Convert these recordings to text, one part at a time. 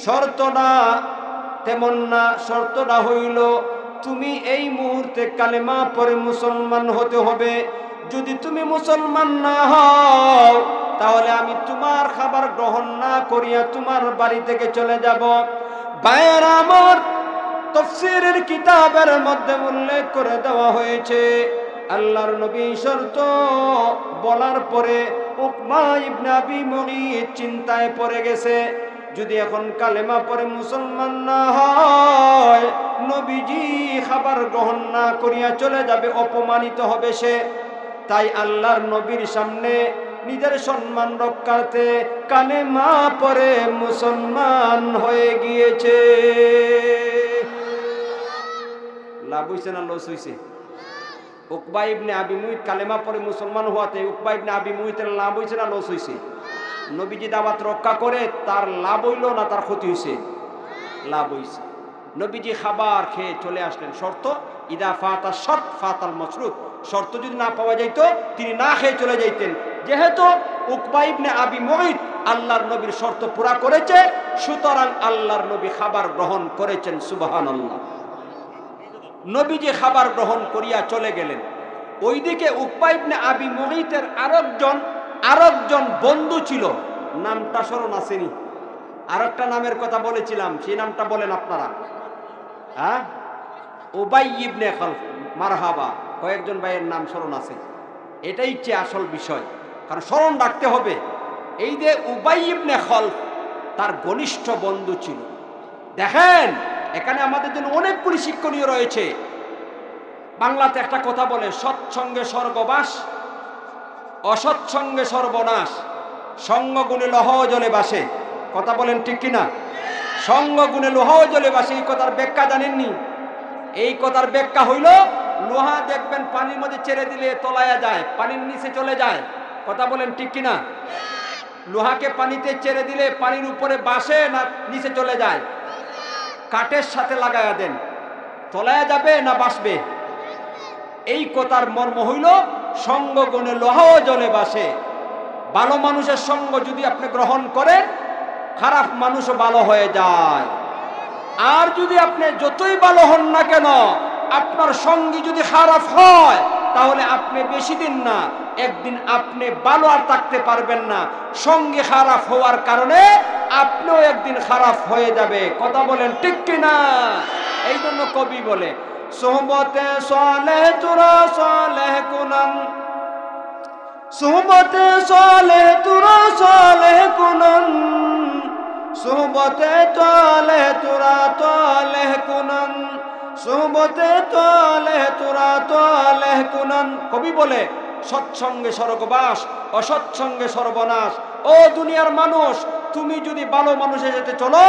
শর্তটা তেমন না। শর্তটা হইল তুমি এই মুহূর্তে কালেমা পড়ে মুসলমান হতে হবে। যদি তুমি মুসলমান না হও তাহলে আমি তোমার খাবার গ্রহণ না করিয়া তোমার বাড়ি থেকে চলে যাব। ভাইয়েরা আমার, তাফসীরের কিতাবের মধ্যে উল্লেখ করে দেওয়া হয়েছে আল্লাহর নবী শর্ত বলার পরে উকবা ইবনে আবি মুগীত চিন্তায় পড়ে গেছে, যদি এখন কালেমা পড়ে মুসলমান না হয় নবীজি খাবার গ্রহণ না করিয়া চলে যাবে, অপমানিত হবে সে। তাই আল্লাহর নবীর সামনে নিজের সম্মান রক্ষার্থে কালেমা পড়ে মুসলমান হয়ে গিয়েছে। লাভ হইছে না লস হইছে? উকবা ইবনে আবি মুইত কালেমা পড়ে মুসলমান হওয়াতে উকবা ইবনে আবি মুইতের লাভ হইছে না লস হইছে? নবীজি দাওয়াত রক্ষা করে তার লাভ হইল না তার ক্ষতি হইছে? লাভ হইছে। নবীজি খাবার খেয়ে চলে আসলেন। শর্ত ইদা ফাতা শর্ত ফাতাল মাশরুত, শর্ত যদি না পাওয়া যাইতো তিনি না খেয়ে চলে যাইতেন। যেহেতু উকবা ইবনে আবি মুইত আল্লাহর নবীর শর্ত পুরা করেছে, সুতরাং আল্লাহর নবী খাবার গ্রহণ করেছেন। সুবহানাল্লাহ। নবীজি খাবার গ্রহণ করিয়া চলে গেলেন। ওইদিকে উকবা ইবনে আবি মুগীতের আরেকজন বন্ধু ছিল, নামটা স্মরণ আসেনি? আরেকটা নামের কথা বলেছিলাম, সেই নামটা বলেন আপনারা। হ্যাঁ, উবাই ইবনে খালফ। মারহাবা, কয়েকজন ভাইয়ের নাম স্মরণ আছে। এটাই হচ্ছে আসল বিষয়, কারণ স্মরণ রাখতে হবে। এই যে উবাই ইবনে খালফ তার ঘনিষ্ঠ বন্ধু ছিল। দেখেন এখানে আমাদের জন্য অনেকগুলি শিক্ষণীয় রয়েছে। বাংলাতে একটা কথা বলে, সৎসঙ্গে স্বর্গবাস, অসৎসঙ্গে সর্বনাশ, সঙ্গ গুণে লৌহ জলে বাসে। কথা বলেন ঠিক কিনা? সঙ্গ গুণে লৌহ জলে বাসে, এই কথার ব্যাখ্যা জানেননি? এই কথার ব্যাখ্যা হইল, লোহা দেখবেন পানির মধ্যে ছেড়ে দিলে তলায়া যায়, পানির নিচে চলে যায়। কথা বলেন ঠিক কিনা? লোহাকে পানিতে ছেড়ে দিলে পানির উপরে বাসে না নিচে চলে যায়? কাঠের সাথে লাগায়া দেন, তলায়া যাবে না বাসবে? এই কথার মর্ম হইল সঙ্গ গুণে লোহাও জলে বাসে। ভালো মানুষের সঙ্গ যদি আপনি গ্রহণ করেন, খারাপ মানুষও ভালো হয়ে যায়। আর যদি আপনি যতই ভালো হন না কেন, আপনার সঙ্গী যদি খারাপ হয়, তাহলে আপনি বেশি দিন না, একদিন আপনি ভালো আর থাকতে পারবেন না। সঙ্গী খারাপ হওয়ার কারণে আপনিও একদিন খারাপ হয়ে যাবে। কথা বলেন ঠিক কিনা? এই জন্য কবি বলে, সোহবতে সালেহ তুরা সালেহ কুনান, সোহবতে সালেহ তুরা সালেহ কুনান, সোহবতে তালেহ তুরা তালেহ কুনান, সোহবতে তালেহ তুরা তালেহ কুনান। কবি বলে, সৎসঙ্গে স্বর্গবাস, অসৎসঙ্গে সর্বনাশ। ও দুনিয়ার মানুষ, তুমি যদি ভালো মানুষের সাথে চলো,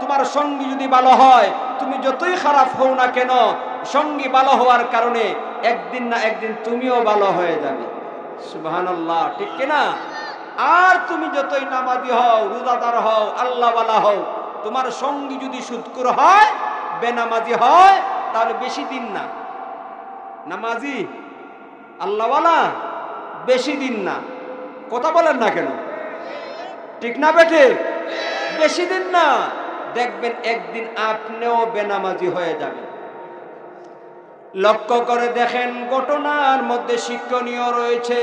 তোমার সঙ্গী যদি ভালো হয়, তুমি যতই খারাপ হও না কেন, সঙ্গী ভালো হওয়ার কারণে একদিন না একদিন তুমিও ভালো হয়ে যাবে। সুবহানাল্লাহ, ঠিক কিনা? আর তুমি যতই নামাজি হও, রোজাদার হও, আল্লাহওয়ালা হও, তোমার সঙ্গী যদি সুদখোর হয়, বেনামাজি হয়, তাহলে বেশি দিন না। নামাজি আল্লাহওয়ালা বেশি দিন না। কথা বলেন না কেন? ঠিক না বেঠে? বেশি দিন না, দেখবেন একদিন আপনিও বেনামাজি হয়ে যাবেন। লক্ষ্য করে দেখেন, ঘটনার মধ্যে শিক্ষণীয় রয়েছে।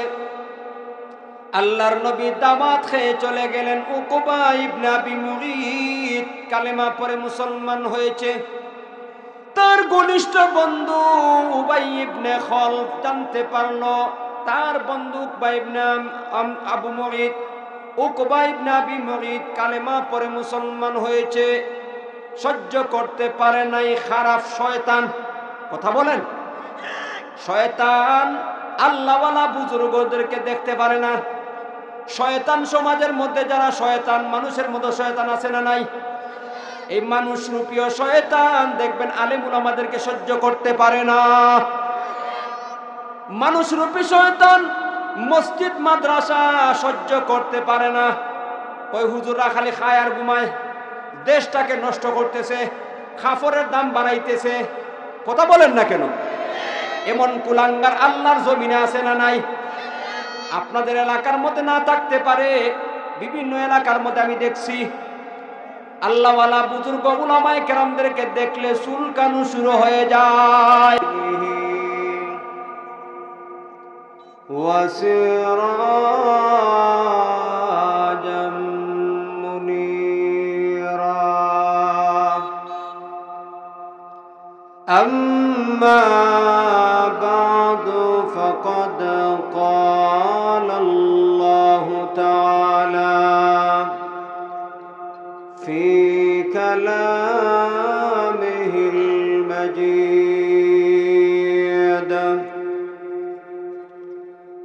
আল্লাহর নবী দাওয়াত খেয়ে চলে গেলেন। উকবা ইবনে আবি মুগীত কালেমা পড়ে মুসলমান হয়েছে। তার ঘনিষ্ঠ বন্ধু উবাই ইবনে খালফ জানতে পারলো তার বন্ধু উকবা ইবনে আবু মুগীত, উকবা ইবনে আবি মুগীত কালেমা পড়ে মুসলমান হয়েছে। সহ্য করতে পারে নাই খারাপ শয়তান। কথা বলেন, শয়তান আল্লাহওয়ালা বুজুর্গদেরকে দেখতে পারে না। শয়তান সমাজের মধ্যে যারা শয়তান, মানুষের মধ্যে শয়তান আছে না নাই? এই মানুষ রূপীয় শয়তান দেখবেন আলেম উলামাদেরকে সহ্য করতে পারে না। মানুষ রূপী শয়তান মসজিদ মাদ্রাসা সহ্য করতে পারে না। ওই হুজুররা খালি খায় আর ঘুমায়, দেশটাকে নষ্ট করতেছে, খাফরের দাম বাড়াইতেছে। কথা বলেন না কেন? এমন কুলাঙ্গার আল্লাহর জমিনে আছে না নাই? আপনাদের এলাকার মধ্যে না থাকতে পারে, বিভিন্ন এলাকার মধ্যে আমি দেখছি। আল্লাহওয়ালা বুজুর্গ উলামায়ে কেরামদেরকে দেখলে চুলকানো শুরু হয়ে যায়। ওয়াসিরাজাম মুনীরা আম্মা বা'দু ফাকাদ ক্বালা আল্লাহু তাআলা في كلامه المجيد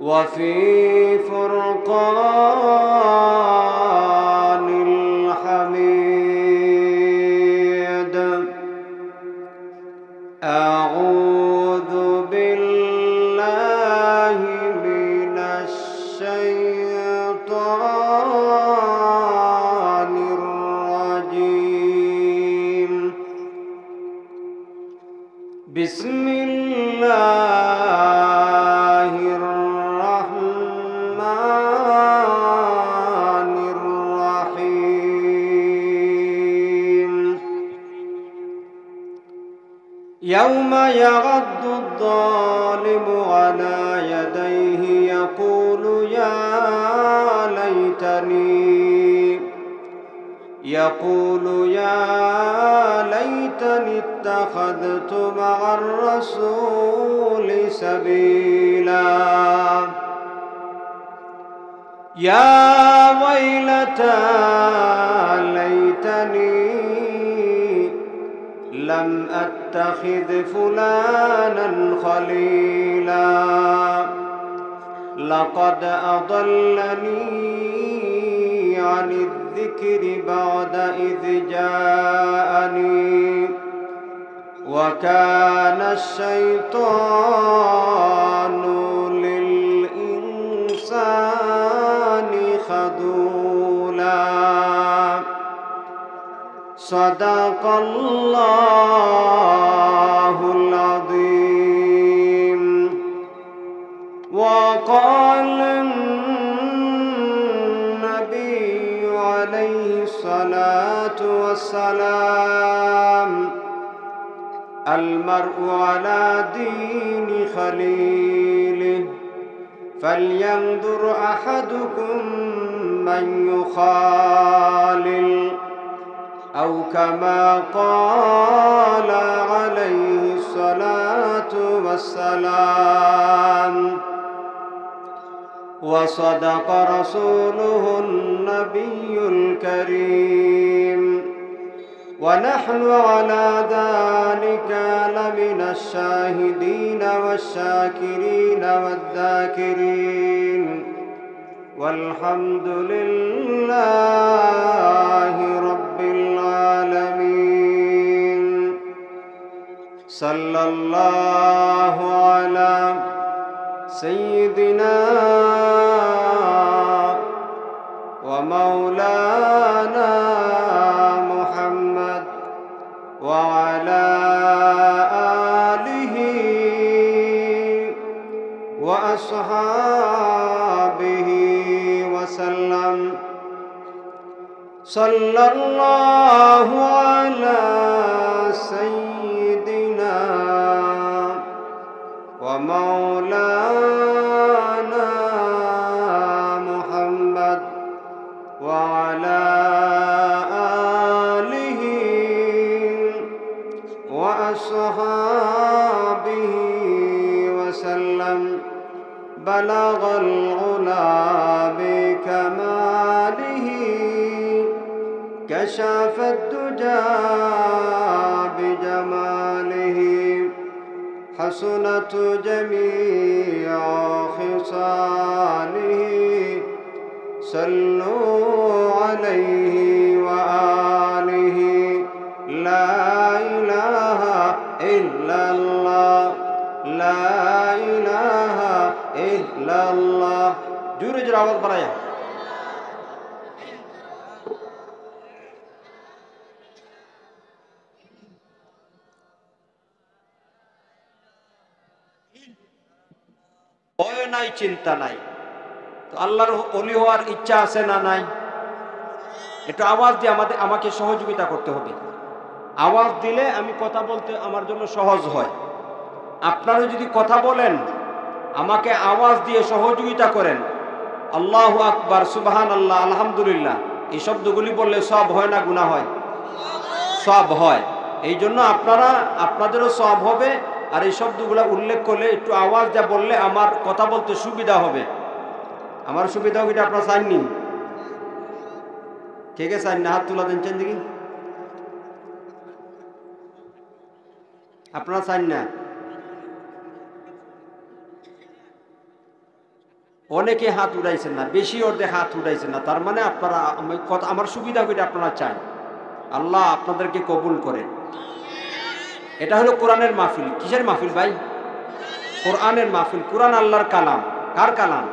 وفي فرقان الحميد أعوذ بالله من الشيطان الرجيم بسم الله الرحمن الرحيم يوم يعض الظالم على يديه يقول يا ليتني اتخذت مع الرسول سبيلا يا ويلتى ليتني لم أتخذ فلانا خليلا لقد أضلني عن الذكر بعد إذ جاءني وكان الشيطان للإنسان خذولا صدق الله العظيم وقال عليه الصلاة والسلام المرء على دين خليله فلينظر أحدكم من يخالل أو كما قال عليه الصلاة والسلام وصدق رسوله النبي الكريم ونحن على ذلك لمن الشاهدين والشاكرين والذاكرين والحمد لله رب العالمين صلى الله على سيدنا ومولانا محمد وعلى آله وأصحابه وسلم صلى الله على سيدنا ومولانا محمد وعلى آله وأصحابه وسلم بلغ العلا بكماله كشف الدجى بجماله حسنت جميع خصاله صلوا عليه وآله لا إله إلا الله لا إله إلا الله جورج راوت برايا ভয় নাই চিন্তা নাই তো আল্লাহর ওলি হওয়ার ইচ্ছা আছে না নাই একটু আওয়াজ দিয়ে আমাকে সহযোগিতা করতে হবে। আওয়াজ দিলে আমি কথা বলতে আমার জন্য সহজ হয়। আপনারা যদি কথা বলেন আমাকে আওয়াজ দিয়ে সহযোগিতা করেন, আল্লাহু আকবার, সুবহানাল্লাহ, আলহামদুলিল্লাহ, এই শব্দগুলি বললে সব হয় না গুনাহ হয়? সব হয়। এই জন্য আপনাদেরও সব হবে। আর এই শব্দগুলো উল্লেখ করলে একটু আওয়াজ যা বললে আমার কথা বলতে সুবিধা হবে। আমার সুবিধা হবে, এটা আপনারা চাননি? কে কে চান না? হাত তুলা দেন চান দেখি। আপনারা চান না? অনেকে হাত উঠাইছেন না, বেশি অর্ধেক হাত উঠাইছেন না। তার মানে আপনারা আমার সুবিধা করে আপনারা চান। আল্লাহ আপনাদেরকে কবুল করেন। এটা হলো কোরআনের মাহফিল। কিসের মাহফিল ভাই? কোরআনের মাহফিল। কোরআন আল্লাহর কালাম। কার কালাম?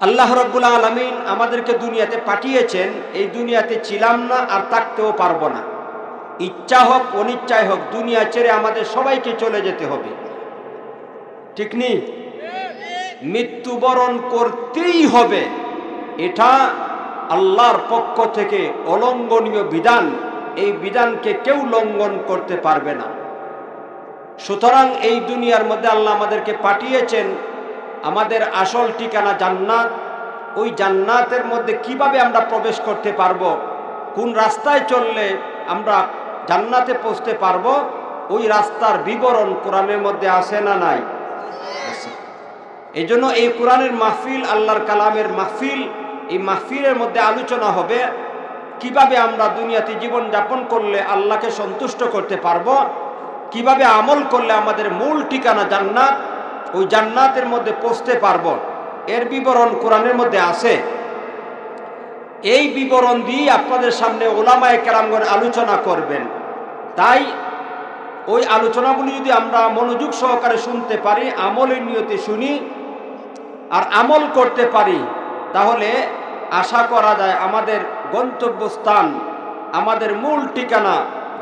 আল্লাহ রাব্বুল আলামিন আমাদেরকে দুনিয়াতে পাঠিয়েছেন। এই দুনিয়াতে ছিলাম না আর থাকতেও পারবো না। ইচ্ছা হোক অনিচ্ছায় হোক দুনিয়া ছেড়ে আমাদের সবাইকে চলে যেতে হবে, ঠিক নেই? মৃত্যুবরণ করতেই হবে। এটা আল্লাহর পক্ষ থেকে অলঙ্ঘনীয় বিধান। এই বিধানকে কেউ লঙ্ঘন করতে পারবে না। সুতরাং এই দুনিয়ার মধ্যে আল্লাহ আমাদেরকে পাঠিয়েছেন। আমাদের আসল ঠিকানা জান্নাত। ওই জান্নাতের মধ্যে কিভাবে আমরা প্রবেশ করতে পারবো, কোন রাস্তায় চললে আমরা জান্নাতে পৌঁছতে পারবো, ওই রাস্তার বিবরণ কোরআনের মধ্যে আছে না নাই? আছে। এই জন্য এই কোরআনের মাহফিল, আল্লাহর কালামের মাহফিল, এই মাহফিলের মধ্যে আলোচনা হবে কিভাবে আমরা দুনিয়াতে জীবন যাপন করলে আল্লাহকে সন্তুষ্ট করতে পারবো, কিভাবে আমল করলে আমাদের মূল ঠিকানা জান্নাত, ওই জান্নাতের মধ্যে পৌঁছতে পারবো, এর বিবরণ কোরআনের মধ্যে আছে। এই বিবরণ দিয়ে আপনাদের সামনে উলামায়ে কেরামগণ আলোচনা করবেন। তাই ওই আলোচনাগুলি যদি আমরা মনোযোগ সহকারে শুনতে পারি, আমলের নিয়তে শুনি আর আমল করতে পারি, তাহলে আশা করা যায় আমাদের গন্তব্যস্থান, আমাদের মূল ঠিকানা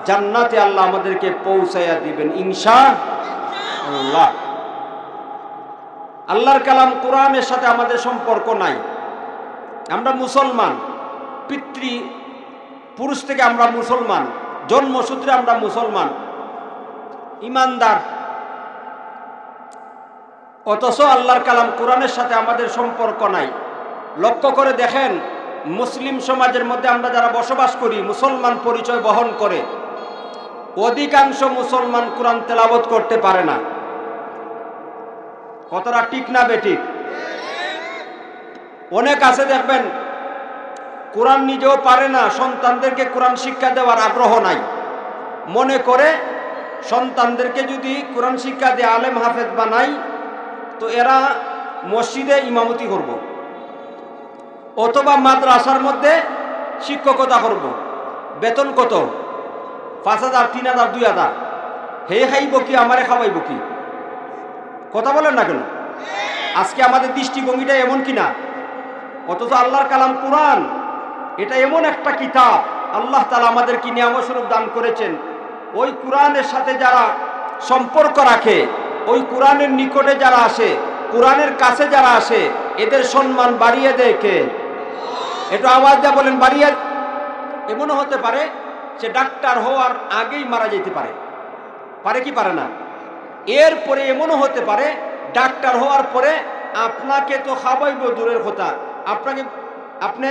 জান্নাতে আল্লাহ আমাদেরকে পৌঁছাইয়া দিবেন ইনশাআল্লাহ। আল্লাহর কালাম কোরআনের সাথে আমাদের সম্পর্ক নাই। আমরা মুসলমান, পুরুষ থেকে আমরা মুসলমান, জন্মসূত্রে আমরা মুসলমান, ইমানদার। অথচ আল্লাহর কালাম কোরআনের সাথে আমাদের সম্পর্ক নাই। লক্ষ্য করে দেখেন, মুসলিম সমাজের মধ্যে আমরা যারা বসবাস করি, মুসলমান পরিচয় বহন করে, অধিকাংশ মুসলমান কোরআন তেলাওয়াত করতে পারে না। কতটা ঠিক না বেঠিক? অনেক আছে দেখবেন কোরআন নিজেও পারে না, সন্তানদেরকে কোরআন শিক্ষা দেওয়ার আগ্রহ নাই। মনে করে সন্তানদেরকে যদি কোরআন শিক্ষা দিয়ে আলেম হাফেজ বানাই তো এরা মসজিদে ইমামতি করব, অথবা মাদ্রাসার মধ্যে শিক্ষকতা করব। বেতন কত? 5,000, 3,000, 2,000। হে খাইব কি, আমারে খাওয়াইব কি? কথা বলেন না কেন? আজকে আমাদের দৃষ্টিভঙ্গিটা এমন কিনা? অথচ আল্লাহর কালাম কোরআন, এটা এমন একটা কিতাব আল্লাহ তাআলা আমাদেরকে নিয়ামত স্বরূপ দান করেছেন। ওই কোরআনের সাথে যারা সম্পর্ক রাখে, ওই কোরআনের নিকটে যারা আসে, কোরআনের কাছে যারা আসে, এদের সম্মান বাড়িয়ে দেয় কে? একটু আওয়াজ দিয়ে বলেন, বাড়িয়ে। এমনও হতে পারে সে ডাক্তার হওয়ার আগেই মারা যেতে পারে, পারে কি পারে না? এরপরে এমনও হতে পারে ডাক্তার হওয়ার পরে আপনাকে তো খাওয়াইব দূরের কথা, আপনি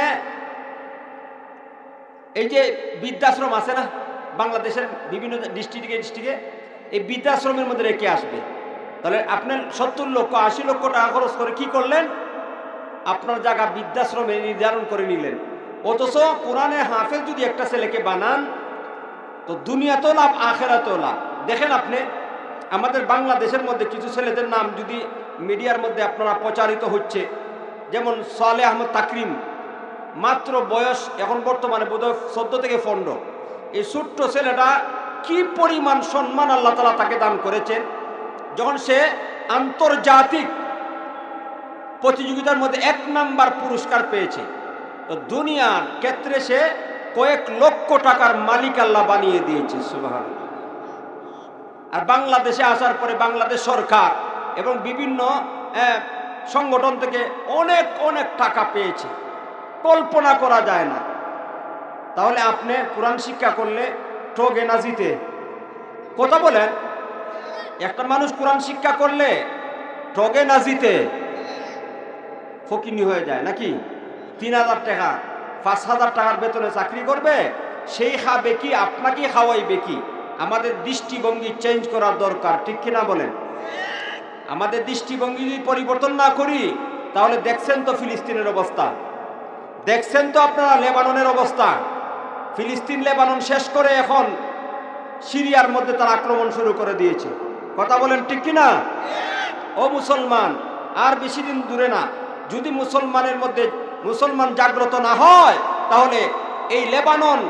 এই যে বৃদ্ধাশ্রম আছে না বাংলাদেশের বিভিন্ন ডিস্ট্রিক্টে, এই বৃদ্ধাশ্রমের মধ্যে রেখে আসবে। তাহলে আপনার 70 লক্ষ 80 লক্ষ টাকা খরচ করে কি করলেন? আপনার জায়গা বৃদ্ধাশ্রমে নির্ধারণ করে নিলেন। অথচ কোরআনে হাফেজ যদি একটা ছেলেকে বানান তো দুনিয়াতেও লাভ, আখেরাতেও লাভ। দেখেন আপনি আমাদের বাংলাদেশের মধ্যে কিছু ছেলেদের নাম যদি মিডিয়ার মধ্যে আপনারা প্রচারিত হচ্ছে, যেমন সালেহ আহমদ তাকরিম, মাত্র বয়স এখন বর্তমানে বোধহয় 14 থেকে 15। এই ছোট্ট ছেলেটা কি পরিমাণ সম্মান আল্লাহ তাআলা তাকে দান করেছেন। যখন সে আন্তর্জাতিক প্রতিযোগিতার মধ্যে 1 নাম্বার পুরস্কার পেয়েছে, তো দুনিয়ার ক্ষেত্রে সে কয়েক লক্ষ টাকার মালিক আল্লাহ বানিয়ে দিয়েছে, সুবহানাল্লাহ। আর বাংলাদেশে আসার পরে বাংলাদেশ সরকার এবং বিভিন্ন সংগঠন থেকে অনেক অনেক টাকা পেয়েছে। কল্পনা করা যায় না। তাহলে আপনি কোরআন শিক্ষা করলে ঠগে না জিতে? কথা বলেন, একটা মানুষ কোরআন শিক্ষা করলে ঠগে না জিতে? ফকিনি হয়ে যায় নাকি? 3000 টাকা 5000 টাকার বেতনে চাকরি করবে, সেই খাবে কি, আপনাকে খাওয়াইবে কি? আমাদের দৃষ্টিভঙ্গি চেঞ্জ করার দরকার, ঠিক কিনা বলেন? আমাদের দৃষ্টিভঙ্গি যদি পরিবর্তন না করি, তাহলে দেখছেন তো ফিলিস্তিনের অবস্থা, দেখছেন তো আপনারা লেবাননের অবস্থা। ফিলিস্তিন লেবানন শেষ করে এখন সিরিয়ার মধ্যে তারা আক্রমণ শুরু করে দিয়েছে। কথা বলেন ঠিক কিনা? ও মুসলমান, আর বেশি দিন দূরে না, যদি মুসলমানের মধ্যে মুসলমান জাগ্রত না হয়, তাহলে এই লেবানন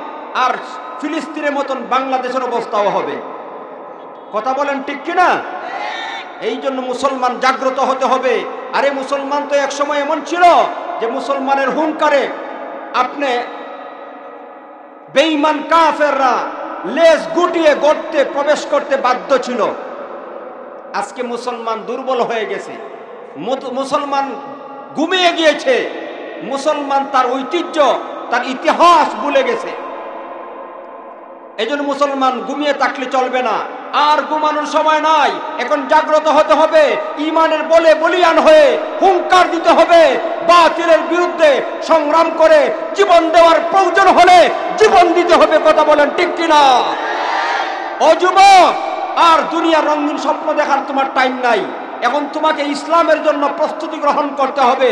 আর ফিলিস্তিনের মতন বাংলাদেশের অবস্থাও হবে। কথা বলেন ঠিক কিনা? এই জন্য মুসলমান জাগ্রত হতে হবে। আরে মুসলমান তো এক সময় এমন ছিল যে মুসলমানের হুঙ্কারে আপনি বেঈমান কাফেররা লেজ গুটিয়ে গর্তে প্রবেশ করতে বাধ্য ছিল। আজকে মুসলমান দুর্বল হয়ে গেছে, মুসলমান ঘুমিয়ে গিয়েছে, মুসলমান তার ঐতিহ্য তার ইতিহাস ভুলে গেছে। এজন্য মুসলমান ঘুমিয়ে থাকলে চলবে না, আর ঘুমানোর সময় নাই, এখন জাগ্রত হতে হবে। ঈমানের বলে বলিয়ান হয়ে হুঙ্কার দিতে হবে, বাতিলের বিরুদ্ধে সংগ্রাম করে জীবন দেওয়ার প্রয়োজন হলে জীবন দিতে হবে। কথা বলেন ঠিক কিনা? ও যুবক, আর দুনিয়ার রঙিন স্বপ্ন দেখার তোমার টাইম নাই। এখন তোমাকে ইসলামের জন্য প্রস্তুতি গ্রহণ করতে হবে।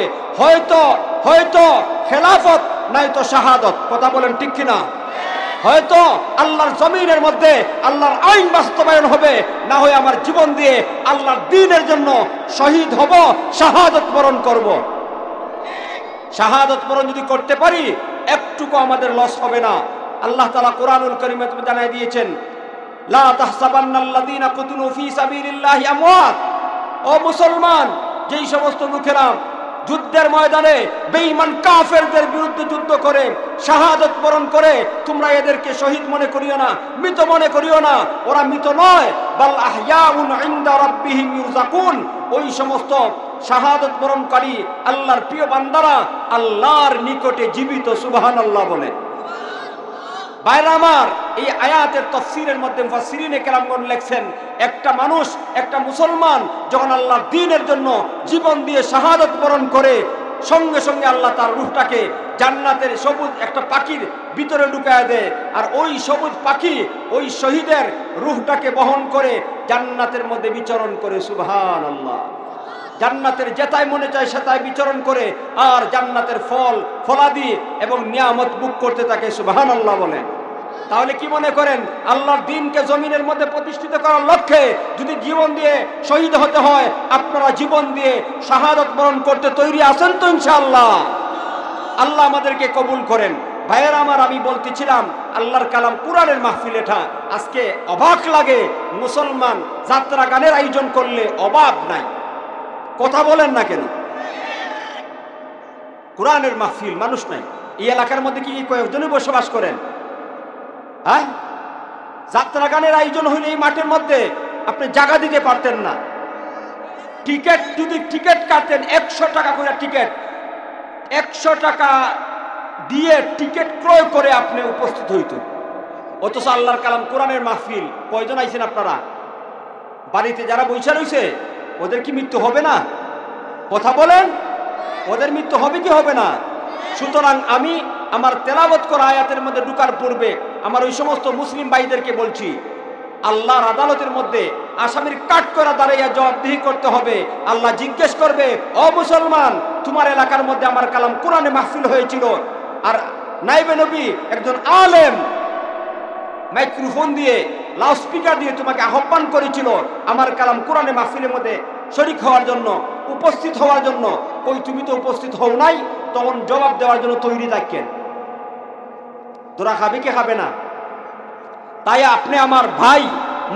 হয়তো খেলাফত নয়তো শাহাদত। কথা বলেন ঠিক কিনা? হয়তো আল্লাহর জমিনের মধ্যে আল্লাহর আইন বাস্তবায়ন হবে, না হয় আমার জীবন দিয়ে আল্লাহর দ্বীনের জন্য শহীদ হব, শাহাদত বরণ করব। শাহাদত বরণ যদি করতে পারি, একটুকু আমাদের লস হবে না। আল্লাহ তাআলা কোরআনুল কারীমে জানিয়ে দিয়েছেন, লা তাহসাবান্নাল্লাযীনা কুতিলু ফী সাবিলিল্লাহি আমওয়াত। ও মুসলমান, যেই সমস্ত লোকেরা যুদ্ধের ময়দানে বেঈমান কাফেরদের বিরুদ্ধে যুদ্ধ করে শাহাদত বরণ করে, তোমরা এদেরকে শহীদ মনে করিও না, মৃত মনে করিও না। ওরা মৃত নয়, বাল আহইয়াউন ইনদা রাব্বিহিম ইরযাকুন। ওই সমস্ত শাহাদত বরণকারী আল্লাহর প্রিয় বান্দারা আল্লাহর নিকটে জীবিত। সুবহানাল্লাহ বলে। ভাইরা আমার, এই আয়াতের তাফসীরের মধ্যে মুফাসসিরিনে কেরামগণ লেখছেন, একটা মানুষ, একটা মুসলমান যখন আল্লাহর দ্বীনের জন্য জীবন দিয়ে শাহাদত বরণ করে, সঙ্গে সঙ্গে আল্লাহ তার রূহটাকে জান্নাতের সবুজ একটা পাখির ভিতরে ঢুকায় দেয়। আর ওই সবুজ পাখি ওই শহীদের রূহটাকে বহন করে জান্নাতের মধ্যে বিচরণ করে। সুবহানাল্লাহ। জান্নাতের যেটাই মনে চায় সেটাই বিচরণ করে, আর জান্নাতের ফল ফলাদি এবং নিয়ামত ভোগ করতে থাকে। সুবহানাল্লাহ বলেন। তাহলে কি মনে করেন, আল্লাহর দ্বীনকে জমিনের মধ্যে প্রতিষ্ঠিত করার লক্ষ্যে যদি জীবন দিয়ে শহীদ হতে হয়, আপনারা জীবন দিয়ে শাহাদত বরণ করতে তৈরি আছেন তো? ইনশাআল্লাহ। আল্লাহ আমাদেরকে কবুল করেন। ভাইয়েরা আমার, আমি বলতেছিলাম আল্লাহর কালাম কোরআনের মাহফিল। এটা আজকে অবাক লাগে, মুসলমান যাত্রা গানের আয়োজন করলে অভাব নাই। কথা বলেন না কেন? কোরআনের মাহফিল, মানুষ নাই। এই এলাকার মধ্যে কি কয়েকজনই বসবাস করেন? হ্যাঁ, যাত্রা গানের আয়োজন হইলে এই মাঠের মধ্যে আপনি জায়গা দিতে পারতেন না। টিকিট, যদি টিকিট কাটেন 100 টাকা করে টিকিট, 100 টাকা দিয়ে টিকিট ক্রয় করে আপনি উপস্থিত হইত। অথচ আল্লাহর কালাম কোরআনের মাহফিল কয়জন আইছেন আপনারা? বাড়িতে যারা বৈশা রয়েছে, ওদের কি মৃত্যু হবে না? কথা বলেন, ওদের মৃত্যু হবে কি হবে না? সুতরাং আমি আমার তেলাওয়াত করা আয়াতের মধ্যে ঢুকার পূর্বে আমার ওই সমস্ত মুসলিম ভাইদেরকে বলছি, আল্লাহর আদালতের মধ্যে আসামির কাঠ করে দাঁড়াইয়া জবাবদিহি করতে হবে। আল্লাহ জিজ্ঞেস করবে, ও মুসলমান, তোমার এলাকার মধ্যে আমার কালাম কোরআনে মাহফিল হয়েছিল, আর নাইবে নবী একজন আলেম মাইক্রোফোন দিয়ে লাউডস্পিকার দিয়ে তোমাকে আহ্বান করেছিল আমার কালাম কোরআনে মাহফিলের মধ্যে শরীক হওয়ার জন্য, উপস্থিত হওয়ার জন্য। কই তুমি তো উপস্থিত হও নাই, তখন জবাব দেওয়ার জন্য তৈরি থাকেন। তোরা খাবে কি খাবে না? তাই আপনি আমার ভাই,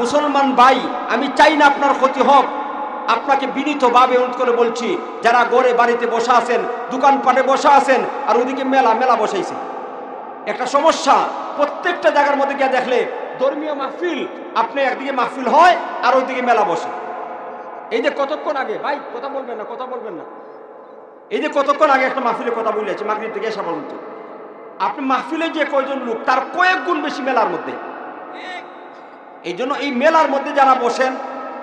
মুসলমান ভাই, আমি চাই না আপনার ক্ষতি হোক। আপনাকে বিনীতভাবে অনুরোধ করে বলছি, যারা গড়ে বাড়িতে বসা আছেন, দোকানপাটে বসা আছেন, আর ওদিকে মেলা বসাইছে, একটা সমস্যা। প্রত্যেকটা জায়গার মধ্যে গিয়ে দেখলে ধর্মীয় মাহফিল, আপনি একদিকে মাহফিল হয় আর ওইদিকে মেলা বসে। এই যে কতক্ষণ আগে, ভাই কথা বলবেন না, কথা বলবেন না, এই যে কতক্ষণ আগে একটা মাহফিলে কথা বলেছি, মাগরিব থেকে এসা পর্যন্ত, আপনি মাহফিলে যে কয়জন লোক তার কয়েক গুণ বেশি মেলার মধ্যে। এই জন্য এই মেলার মধ্যে যারা বসেন,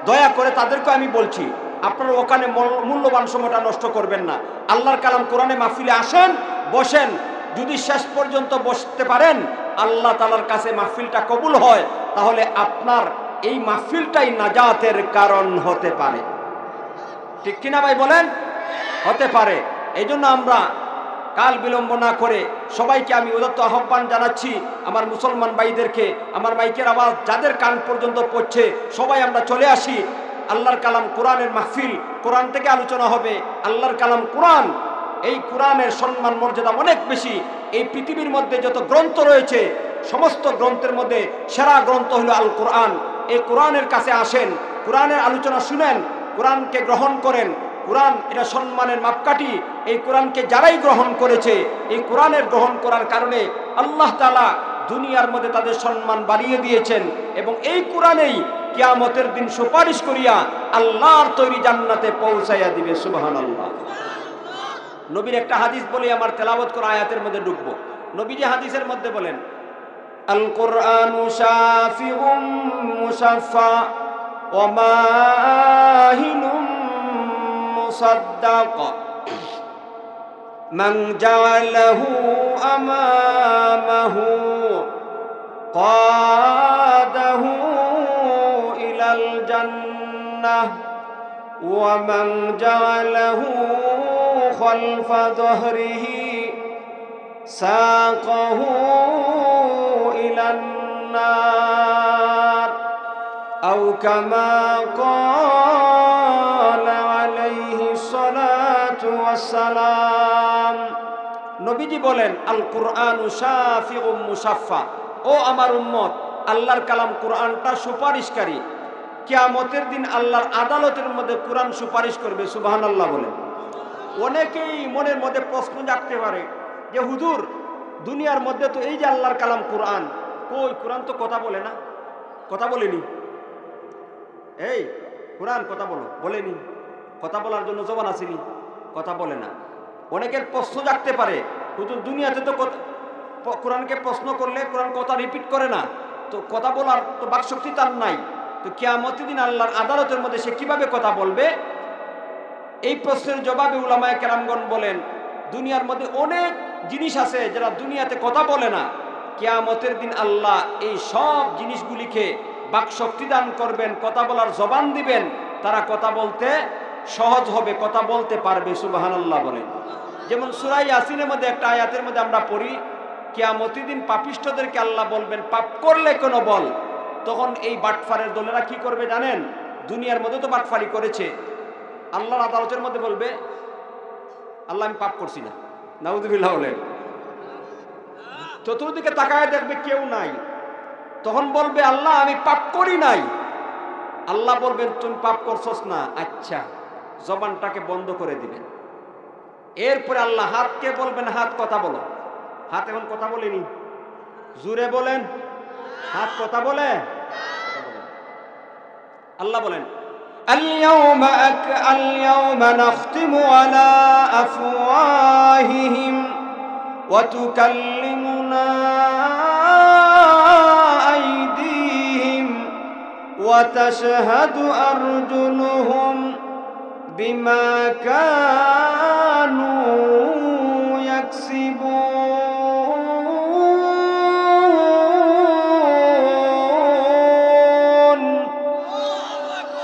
দয়া করে তাদেরকে আমি বলছি, আপনারা ওখানে মূল্যবান সময়টা নষ্ট করবেন না। আল্লাহর কালাম কোরআনে মাহফিলে আসেন, বসেন, যদি শেষ পর্যন্ত বসতে পারেন, আল্লাহ তাআলার কাছে মাহফিলটা কবুল হয়, তাহলে আপনার এই মাহফিলটাই নাজাতের কারণ হতে পারে। ঠিক কিনা ভাই বলেন? হতে পারে। এই জন্য আমরা কাল বিলম্ব না করে সবাইকে আমি উদাত্ত আহ্বান জানাচ্ছি, আমার মুসলমান ভাইদেরকে, আমার মাইকের আওয়াজ যাদের কান পর্যন্ত পড়ছে, সবাই আমরা চলে আসি। আল্লাহর কালাম কোরআনের মাহফিল, কোরআন থেকে আলোচনা হবে। আল্লাহর কালাম কোরআন, এই কোরআনের সম্মান মর্যাদা অনেক বেশি। এই পৃথিবীর মধ্যে যত গ্রন্থ রয়েছে, সমস্ত গ্রন্থের মধ্যে সেরা গ্রন্থ হলো আল কোরআন। এই কোরআনের কাছে আসেন, কোরআনের আলোচনা শুনেন, কোরআনকে গ্রহণ করেন। কোরআন এটা সম্মানের মাপকাঠি। এই কোরআনকে যারাই গ্রহণ করেছে, এই কোরআনের গ্রহণ করার কারণে আল্লাহ তাআলা দুনিয়ার মধ্যে তাদের সম্মান বাড়িয়ে দিয়েছেন, এবং এই কোরআনেই কিয়ামতের দিন সুপারিশ করিয়া আল্লাহর তৈরি জান্নাতে পৌঁছাইয়া দিবে। সুবহানাল্লাহ। নবীর একটা হাদিস বলে আমার তেলাওয়াত করা আয়াতের মধ্যে ঢুকবো। নবীজি হাদিসের মধ্যে বলেন, আল কোরআনু শাফিউম মুশাফফা ওয়া মাহিনুম মুসাদ্দাক মান জাআলাহু আমামাহু قاده إلى الجنة ومن جعله خلف ظهره ساقه إلى النار أو كما قال عليه الصلاة والسلام। নবীজি বলেন, আল কুরআনু শাফিউম মুশাফফা, ও আমার উম্মত, আল্লাহর কালাম কোরআনটা সুপারিশকারী। কিয়ামতের দিন আল্লাহর আদালতের মধ্যে কোরআন সুপারিশ করবে। সুবহানাল্লাহ বলেন। অনেকেই মনের মধ্যে প্রশ্ন জাগতে পারে যে হুজুর, দুনিয়ার মধ্যে তো এই যে আল্লাহর কালাম কোরআন, কই কোরআন তো কথা বলে না, কথা বলেনি। এই কোরআন কথা বলো, বলেনি। কথা বলার জন্য জবান আসেনি, কথা বলে না। অনেকের প্রশ্ন জাগতে পারে, হুজুর দুনিয়াতে তো কোরআনকে প্রশ্ন করলে কোরআন কথা রিপিট করে না, তো কথা বলার তো বাকশক্তি তার নাই, তো কিয়ামতের দিন আল্লাহর আদালতের মধ্যে সে কিভাবে কথা বলবে? এই প্রশ্নের জবাবে উলামায়ে কেরামগণ বলেন, দুনিয়ার মধ্যে অনেক জিনিস আছে যারা দুনিয়াতে কথা বলে না, কিয়ামতের দিন আল্লাহ এই সব জিনিসগুলিকে বাকশক্তি দান করবেন, কথা বলার জবান দিবেন, তারা কথা বলতে সহজ হবে, কথা বলতে পারবে। সুবহানাল্লাহ বলেন। যেমন সূরা ইয়াসিনের মধ্যে একটা আয়াতের মধ্যে আমরা পড়ি, কিয়ামতের দিন পাপিষ্ঠদেরকে আল্লাহ বলবেন, পাপ করলে কোনো বল। তখন এই বাটফারের দলেরা কি করবে জানেন? দুনিয়ার মধ্যে তো বাটফারি করেছে, আল্লাহর আদালতের মধ্যে বলবে, আল্লাহ আমি পাপ করছি না, নাউযুবিল্লাহ বলেন। চতুর্দিকে তাকায় দেখবে কেউ নাই, তখন বলবে আল্লাহ আমি পাপ করি নাই। আল্লাহ বলবেন তুমি পাপ করছস না, আচ্ছা, জবানটাকে বন্ধ করে দিবেন। এরপরে আল্লাহ হাতকে বলবেন, হাত কথা বলো। হাত এখন কথা বলেনি, জুড়ে বলেন, হাত কথা বলে। আল্লাহ বলেন, اليوم نختم على أفواههم وتكلمنا أيديهم وتشهد أرجلهم بما كانوا يكسبون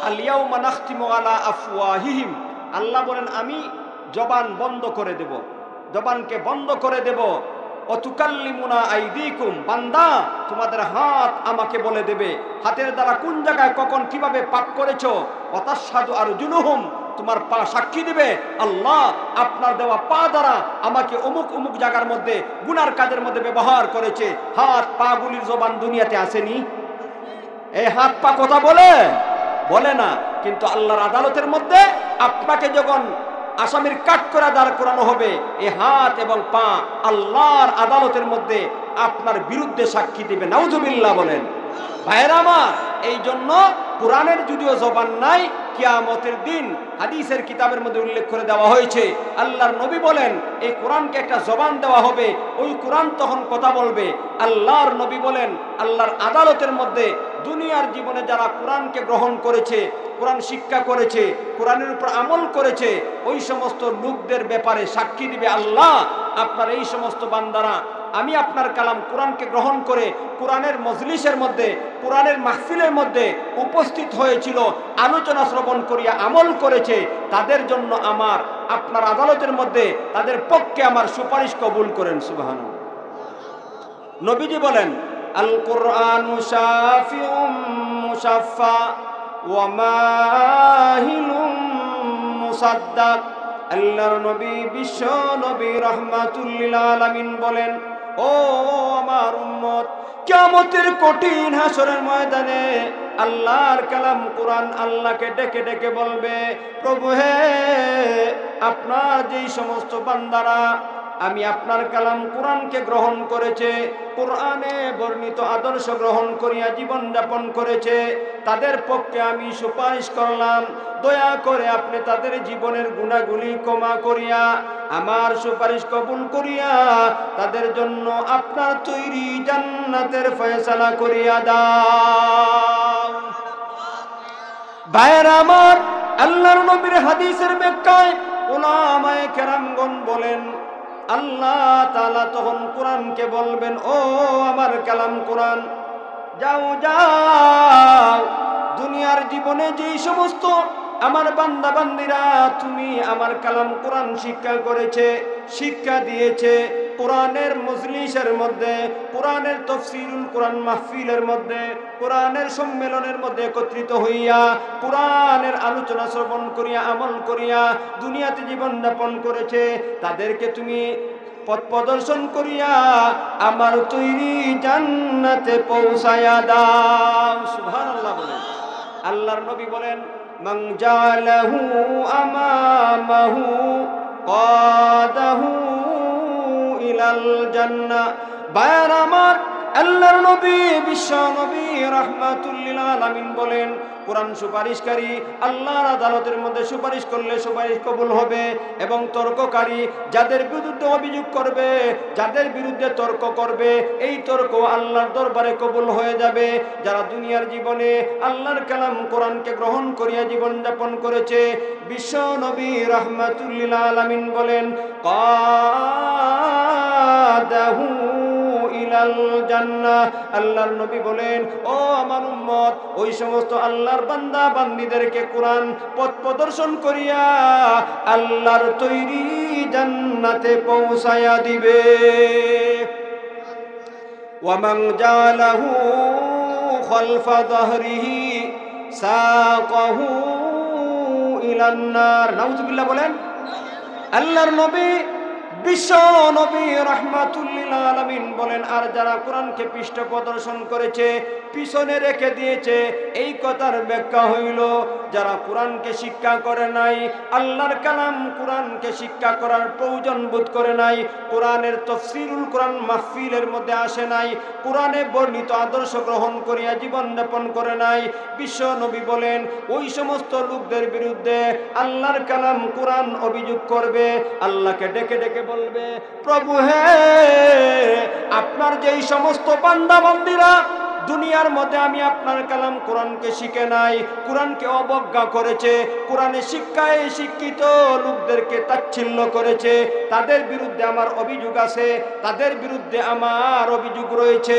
আল-ইয়াওমা নাখতিমু আলা আফওয়াহিহিম। আল্লাহ বলেন আমি জবান বন্ধ করে দেব, জবানকে বন্ধ করে দেব। অতুকাল্লিমুনা আইদিকুম, বান্দা তোমাদের হাত আমাকে বলে দেবে, হাতের দ্বারা কোন জায়গায় কখন কিভাবে পাপ করেছো। ওয়াতাশহাদু আরজুলুহুম, তোমার পা সাক্ষী দিবে, আল্লাহ আপনার দেওয়া পা দ্বারা আমাকে অমুক অমুক জায়গার মধ্যে গুনার কাজের মধ্যে ব্যবহার করেছে। হাত পা গুলির জবান দুনিয়াতে আসেনি? এই হাত পা কথা বলে? বলে না। কিন্তু আল্লাহর আদালতের মধ্যে আপনাকে যখন আসামির কাঠ করে দাঁড় করানো হবে, এই হাত এবং পা আল্লাহর আদালতের মধ্যে আপনার বিরুদ্ধে সাক্ষী দিবে। নাউযুবিল্লাহ বলেন। ভাইরা আমার, এই জন্য কোরআনের যদিও জবান নাই, কিয়ামতের দিন হাদিসের কিতাবের মধ্যে উল্লেখ করে দেওয়া হয়েছে, আল্লাহর নবী বলেন এই কোরআনকে একটা জবান দেওয়া হবে, ওই কোরআন তখন কথা বলবে। আল্লাহর নবী বলেন আল্লাহর আদালতের মধ্যে দুনিয়ার জীবনে যারা কোরআনকে গ্রহণ করেছে, কোরআন শিক্ষা করেছে, কোরআনের উপর আমল করেছে, ওই সমস্ত লোকদের ব্যাপারে সাক্ষী দিবে আল্লাহ আপনার এই সমস্ত বান্দারা আমি আপনার কালাম কোরআনকে গ্রহণ করে কোরআনের মজলিসের মধ্যে, কোরআনের মাহফিলের মধ্যে উপস্থিত হয়েছিল, আলোচনা শ্রবণ করিয়া আমল করেছে, তাদের জন্য আমার আপনার আদালতের মধ্যে তাদের পক্ষে আমার সুপারিশ কবুল করেন। সুবহানাল্লাহ। নবীজি বলেন আল কুরআনু শাফিউম মুশাফফা ওয়া মাহিলুম মুসাদ্দাক। আল্লাহর নবী বিশ্ব নবী রাহমাতুল লিল আলামিন বলেন, ও আমার উম্মত, কিয়ামতের কঠিন হাসরের ময়দানে আল্লাহর কালাম কোরআন আল্লাহকে ডেকে ডেকে বলবে, প্রভু হে, আপনার যেই সমস্ত বান্দারা আমি আপনার কালাম কোরআনকে গ্রহণ করেছে, কোরআনে বর্ণিত আদর্শ গ্রহণ করিয়া জীবন যাপন করেছে, তাদের পক্ষে আমি সুপারিশ করলাম, দয়া করে আপনি তাদের জীবনের গুনাহগুলি ক্ষমা করিয়া আমার সুপারিশ কবুল করিয়া তাদের জন্য আপনার তৈরি জান্নাতের ফয়সালা করিয়া দাও। ভাইয়েরা আমার, আল্লাহর নবীর হাদিসের ব্যাখ্যায় উলামায়ে কেরামগণ বলেন আল্লাহ তাআলা তখন কোরআনকে বলবেন, ও আমার কালাম কোরআন, যাও যাও, দুনিয়ার জীবনে যেই সমস্ত আমার বান্দা বান্দিরা তুমি আমার কালাম কোরআন শিক্ষা করেছে, শিক্ষা দিয়েছে, কোরআনের মজলিসের মধ্যে, কোরআনের তাফসীরুল কোরআন মাহফিলের মধ্যে, কোরআনের সম্মেলনের মধ্যে একত্রিত হইয়া কোরআনের আলোচনা শ্রবণ করিয়া আমল করিয়া দুনিয়াতে জীবন যাপন করেছে, তাদেরকে তুমি পথ প্রদর্শন করিয়া আমার তৈরি জান্নাতে পৌঁছায়া দাও। সুবহানাল্লাহ বলেন। আল্লাহর নবী বলেন, মান জালাহু আমামাহু কাদাহু ইলাল জান্নাহ। বায়ার আমার, আল্লাহর নবী বিশ্ব নবী রাহমাতুল লিল আলামিন বলেন, কোরআন সুপারিশকারী আল্লাহর আদালতের মধ্যে সুপারিশ করলে সুপারিশ কবুল হবে, এবং তর্ককারী যাদের বিরুদ্ধে অভিযোগ করবে, যাদের বিরুদ্ধে তর্ক করবে, এই তর্ক আল্লাহর দরবারে কবুল হয়ে যাবে। যারা দুনিয়ার জীবনে আল্লাহর কালাম কোরআনকে গ্রহণ করিয়া জীবন যাপন করেছে, বিশ্ব নবী রাহমাতুল লিল আলামিন বলেন, কাদাহু ইলাল জান্নাহ। আল্লাহর নবী বলেন, ও আমার উম্মত, ওই সমস্ত আল্লাহর বান্দা বান্দীদেরকে কোরআন পথ প্রদর্শন করিয়া আল্লাহর তৈরি জান্নাতে পৌঁছায়া দিবে। ওয়া মান জালাহু খালফা যাহরিহি সাকাহু ইলান নার। নাউযুবিল্লাহ বলেন। আল্লাহর নবী বিশ্ব নবী রাহমাতুল লিল আলামিন বলেন, আর যারা কোরআনকে পৃষ্ঠ প্রদর্শন করেছে, পিছনে রেখে দিয়েছে, এই কথার ব্যাখ্যা হইল যারা কোরআনকে শিক্ষা করে নাই, আল্লাহর কালাম কোরআনকে শিক্ষা করার প্রয়োজন বোধ করে নাই, কোরআনের তাফসীরুল কোরআন মাহফিলের মধ্যে আসে নাই, কোরআনে বর্ণিত আদর্শ গ্রহণ করিয়া জীবন যাপন করে নাই, বিশ্ব নবী বলেন ওই সমস্ত লোকদের বিরুদ্ধে আল্লাহর কালাম কোরআন অভিযোগ করবে, আল্লাহকে ডেকে ডেকে বলবে, প্রভু হে, আপনার যেই সমস্ত বান্দা বান্দীরা দুনিয়ার মধ্যে আমি আপনার কালাম কোরআনকে শিখে নাই, কোরআনকে অবজ্ঞা করেছে, কোরআনের শিক্ষায় শিক্ষিত লোকদেরকে তাচ্ছিল্য করেছে, তাদের বিরুদ্ধে আমার অভিযোগ আছে, তাদের বিরুদ্ধে আমার অভিযোগ রয়েছে।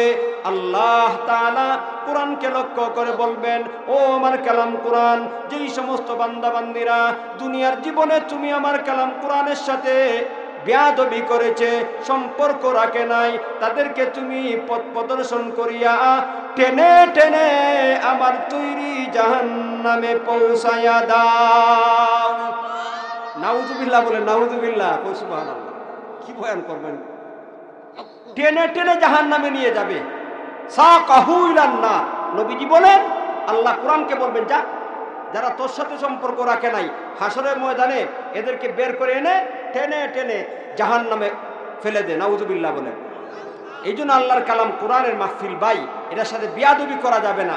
আল্লাহ তাআলা কোরআনকে লক্ষ্য করে বলবেন, ও আমার কালাম কোরআন, যেই সমস্ত বান্দা বান্দীরা দুনিয়ার জীবনে তুমি আমার কালাম কোরআনের সাথে বেয়াদবি করেছে, সম্পর্ক রাখে নাই, তাদেরকে তুমি পথ প্রদর্শন করিয়া টেনে টেনে আমার তৈরি জাহান্নামে পৌঁছায়া দাও। নাউযুবিল্লাহ বলে, নাউযুবিল্লাহ, সুবহানাল্লাহ। কি বয়ান করবেন? টেনে টেনে জাহান্নামে নিয়ে যাবে। সাকাহু ইলান নার। নবীজি বলেন, আল্লাহ কোরআনকে বলবেন, যা, যারা তোর সাথে সম্পর্ক রাখে নাই, হাসরের ময়দানে এদেরকে বের করে এনে টেনে টেনে জাহান্নামে ফেলে দে। নাউযুবিল্লাহ বলেন। এই জন্য আল্লাহর কালাম কোরআনের মাহফিল ভাই, এটার সাথে বিয়াদবি করা যাবে না।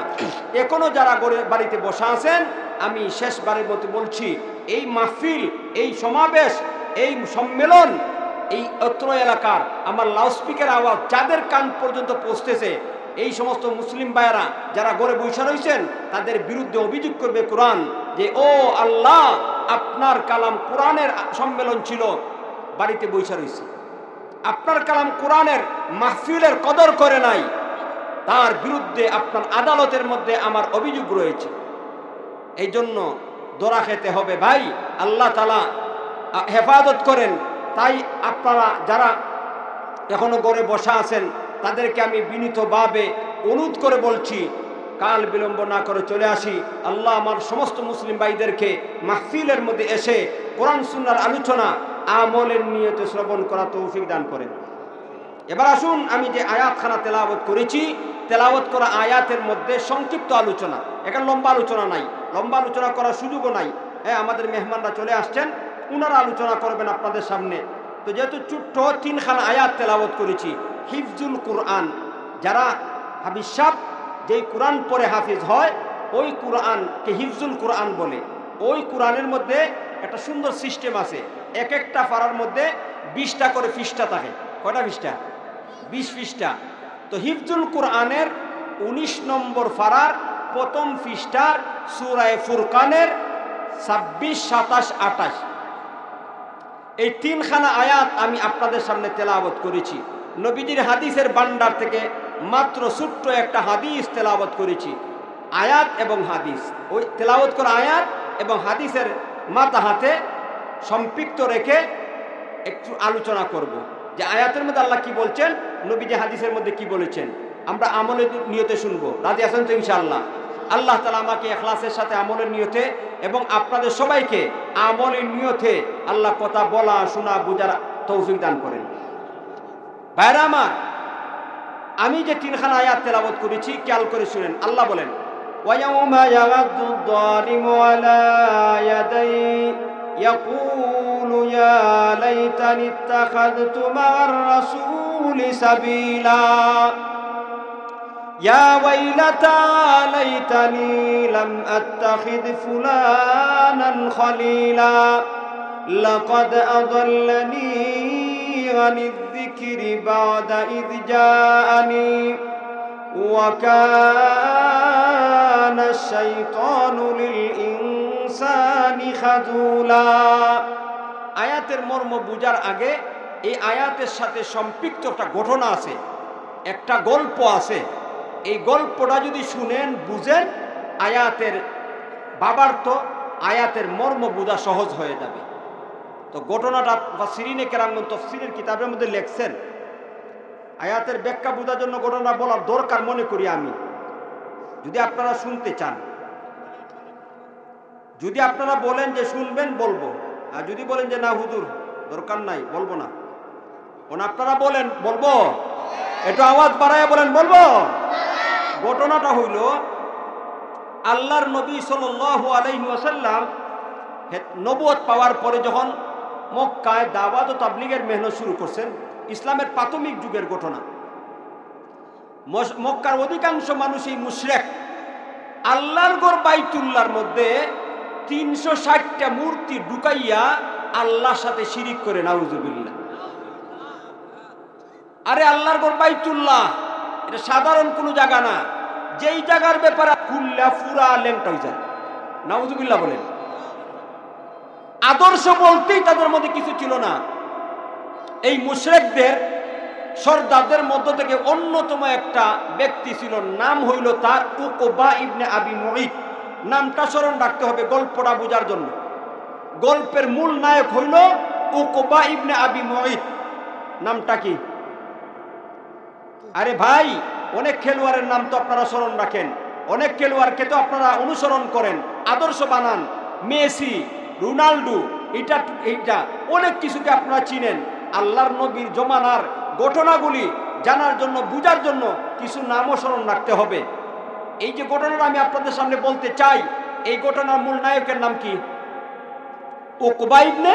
এখনো যারা বাড়িতে বসা আছেন, আমি শেষবারের মতো বলছি, এই মাহফিল, এই সমাবেশ, এই সম্মেলন, এই অত্র এলাকার আমার লাউডস্পিকার আওয়াজ যাদের কান পর্যন্ত পৌঁছতেছে, এই সমস্ত মুসলিম ভাইয়েরা যারা ঘরে বসে রয়েছেন তাদের বিরুদ্ধে অভিযোগ করবে কোরআন যে, ও আল্লাহ, আপনার কালাম কোরআনের সম্মেলন ছিল, বাড়িতে বসে রয়েছে, আপনার কালাম কোরআনের মাহফিলের কদর করে নাই, তার বিরুদ্ধে আপনার আদালতের মধ্যে আমার অভিযোগ রয়েছে। এই জন্য দোরা খেতে হবে ভাই, আল্লাহ তাআলা হেফাজত করেন। তাই আপনারা যারা এখনো ঘরে বসা আছেন তাদেরকে আমি বিনীতভাবে অনুরোধ করে বলছি, কাল বিলম্ব না করে চলে আসি। আল্লাহ আমার সমস্ত মুসলিম ভাইদেরকে মাহফিলের মধ্যে এসে কোরআন সুন্নাহর আলোচনা আমলের নিয়তে শ্রবণ করা তৌফিক দান করেন। এবার আসুন, আমি যে আয়াতখানা তেলাওয়াত করেছি, তেলাওয়াত করা আয়াতের মধ্যে সংক্ষিপ্ত আলোচনা, এখানে লম্বা আলোচনা নাই, লম্বা আলোচনা করার সুযোগও নাই। হ্যাঁ, আমাদের মেহমানরা চলে আসছেন, উনারা আলোচনা করবেন আপনাদের সামনে। তো যেহেতু ছোট্ট 3খানা আয়াত তেলাওয়াত করেছি, হিফজুল কোরআন, যারা হাফিজ সাহেব যেই কোরআন পড়ে হাফিজ হয়, ওই কোরআনকে হিফজুল কোরআন বলে। ওই কোরআনের মধ্যে একটা সুন্দর সিস্টেম আছে, এক একটা পারার মধ্যে 20টা করে পৃষ্ঠা থাকে। কয়টা পৃষ্ঠা? 20 পৃষ্ঠা। তো হিফজুল কোরআনের 19 নম্বর পারার প্রথম পৃষ্ঠার সূরা ফুরকানের 26, 27, 28 এই 3খানা আয়াত আমি আপনাদের সামনে তেলাওয়াত করেছি। নবীজির হাদিসের ভান্ডার থেকে মাত্র ছোট্ট একটা হাদিস তেলাওয়াত করেছি। আয়াত এবং হাদিস, ওই তেলাওয়াত করা আয়াত এবং হাদিসের মাথা হাতে সম্পৃক্ত রেখে একটু আলোচনা করব যে আয়াতের মধ্যে আল্লাহ কি বলছেন, নবীজি হাদিসের মধ্যে কি বলেছেন, আমরা আমলের নিয়তে শুনবো। রাজি আছেন তো ইনশাআল্লাহ? আল্লাহ তাআলা আমাকে ইখলাসের সাথে আমলের নিয়তে এবং আপনাদের সবাইকে আমলের নিয়তে আল্লাহ কথা বলা, শোনা, বুঝার তৌফিক দান করেন। ভাইরা আমার, আমি যে 3খানা আয়াত তেলাওয়াত করেছি খেয়াল করে শুনেন। আল্লাহ বলেন, ওয়ায়াউমা ইয়াগাদুদ যালিমু আলা ইয়াদাইহি ইয়াকুলু ইয়া লাইতানি ইত্তাখাযতু মা'আর রাসূলি সাবিলা ইয়া ওয়াইলাতা লাইতানি লাম আত্তাখিদ ফুলানান খলিলা লাকাদ আদাল্লানি আনিয যিকরি বা'দা ইয জাআনি ওয়া কানা আশ-শাইতানু লিল ইনসানি খাযুলা। আয়াতের মর্ম বুঝার আগে এই আয়াতের সাথে সম্পৃক্ত একটা ঘটনা আছে, একটা গল্প আছে। এই গল্পটা যদি শুনেন, বুঝেন, আয়াতের বাবার্থ, আয়াতের মর্ম বোঝা সহজ হয়ে যাবে। তো ঘটনাটা মুফাসসিরিনে কেরামগণ তাফসীরের কিতাবের মধ্যে লেখছেন। আয়াতের ব্যাখ্যা বোঝার জন্য ঘটনা বলার দরকার মনে করি আমি, যদি আপনারা শুনতে চান। যদি আপনারা বলেন যে শুনবেন, বলবো, আর যদি বলেন যে না হুজুর দরকার নাই, বলবো না। আপনারা বলেন বলবো, একটু আওয়াজ বাড়ায় বলেন বলবো। ঘটনাটা হইল, আল্লাহর নবী সাল্লাল্লাহু আলাইহি ওয়াসাল্লাম নবুয়ত পাওয়ার পরে যখন মক্কায় দাওয়াত ও তাবলীগের মেহনত শুরু করছেন, ইসলামের প্রাথমিক যুগের ঘটনা। মক্কার অধিকাংশ মানুষই মুশরিক। আল্লাহর ঘর বাইতুল্লাহর মধ্যে 360টা মূর্তি ঢুকাইয়া আল্লাহর সাথে শিরিক করে, নাউজুবিল্লাহ। আরে আল্লাহর ঘর বাইতুল্লাহ, এটা সাধারণ কোনো জায়গা না, যেই জায়গার ব্যাপারে খুললা পুরা ল্যাংটা হয়ে যায়, নাউজুবিল্লাহ বলেন। আদর্শ বলতেই তাদের মধ্যে কিছু ছিল না। এই মুশরিকদের সর্দারদের মধ্য থেকে অন্যতম একটা ব্যক্তি ছিল, নাম হইল তার উকবা ইবনে আবি মুঈত। নামটা স্মরণ রাখতে হবে গল্পটা বোঝার জন্য। গল্পের মূল নায়ক হইল উকবা ইবনে আবি মুঈত। নামটা কি? আরে ভাই, অনেক খেলোয়াড়ের নাম তো আপনারা স্মরণ রাখেন, অনেক খেলোয়াড়কে তো আপনারা অনুসরণ করেন, আদর্শ বানান। মেসি, রোনাল্ডো, এইটা অনেক কিছুকে আপনারা চিনেন। আল্লাহর নবীর জমানার ঘটনাগুলি জানার জন্য, বুঝার জন্য কিছু নামও স্মরণ রাখতে হবে। এই যে ঘটনাটা আমি আপনাদের সামনে বলতে চাই, এই ঘটনার মূল নায়কের নাম কি? উকবা ইবনে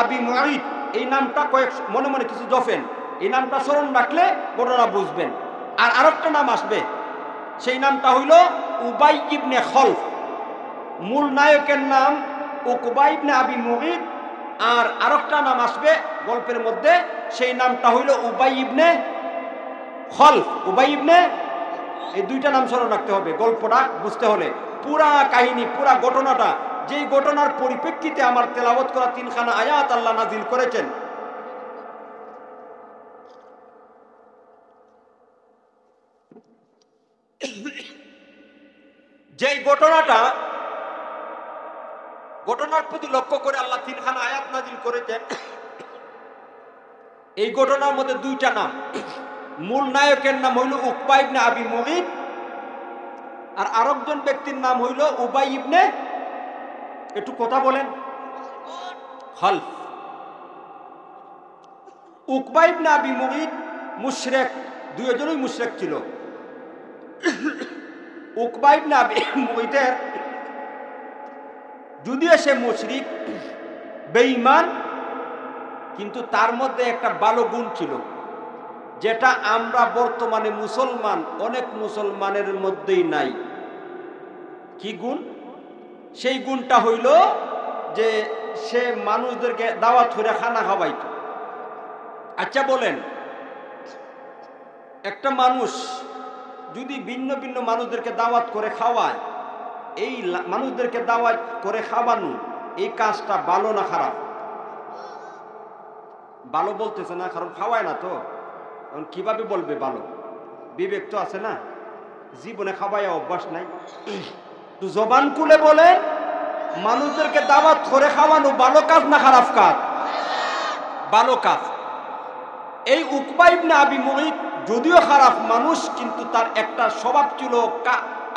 আবি মুঈত। এই নামটা কয়েক মনে মনে কিছু জফেন, এই নামটা স্মরণ রাখলে ঘটনা বুঝবেন। আর আরেকটা নাম আসবে, সেই নামটা হইল উবাই ইবনে খলফ। মূল নায়কের নাম উকবা ইবনে আবি মুঈত, আর আরেকটা নাম আসবে গল্পের মধ্যে, সেই নামটা হইল উবাই ইবনে খলফ। উবাই ইবনে, এই দুইটা নাম স্মরণ রাখতে হবে গল্পটা বুঝতে হলে। পুরা কাহিনী, পুরা ঘটনাটা, যেই ঘটনার পরিপ্রেক্ষিতে আমার তেলাওয়াত করা তিনখানা আয়াত আল্লাহ নাজিল করেছেন। যেই ঘটনার প্রতি লক্ষ্য করে আল্লাহ তিনখানা আয়াত নাজিল করেছেন, এই ঘটনার মধ্যে দুইটা নাম। মূল নায়কের নাম হইল উকবা ইবনে আবি মুঈত, আর আরেকজন ব্যক্তির নাম হইল উবাই ইবনে, একটু কথা বলেন, খলফ। উকবা ইবনে আবি মুঈত মুশরিক, দুইজনই মুশরিক ছিল। উকবা ইবনে আবি মুঈতের যদিও সে মুশরিক, বেঈমান, কিন্তু তার মধ্যে একটা ভালো গুণ ছিল, যেটা আমরা বর্তমানে মুসলমান অনেক মুসলমানের মধ্যেই নাই। কি গুণ? সেই গুণটা হইল যে সে মানুষদেরকে দাওয়াত করে খানা খাওয়াইত। আচ্ছা বলেন, একটা মানুষ যদি ভিন্ন ভিন্ন মানুষদেরকে দাওয়াত করে খাওয়ায়, এই মানুষদেরকে দাওয়াত করে খাওয়ানো, এই কাজটা ভালো না খারাপ? ভালো বলতেছে না, কারণ খাওয়ায় না তো, কিভাবে বলবে ভালো? বিবেক তো আছে না, জীবনে খাওয়াইয়া অভ্যাস নাই। তো জবান খুলে বলে, মানুষদেরকে দাওয়াত করে খাওয়ানো ভালো কাজ না খারাপ কাজ? ভালো কাজ। এই উকবা ইবনে আবি মুঈত যদিও খারাপ মানুষ, কিন্তু তার একটা স্বভাব ছিল,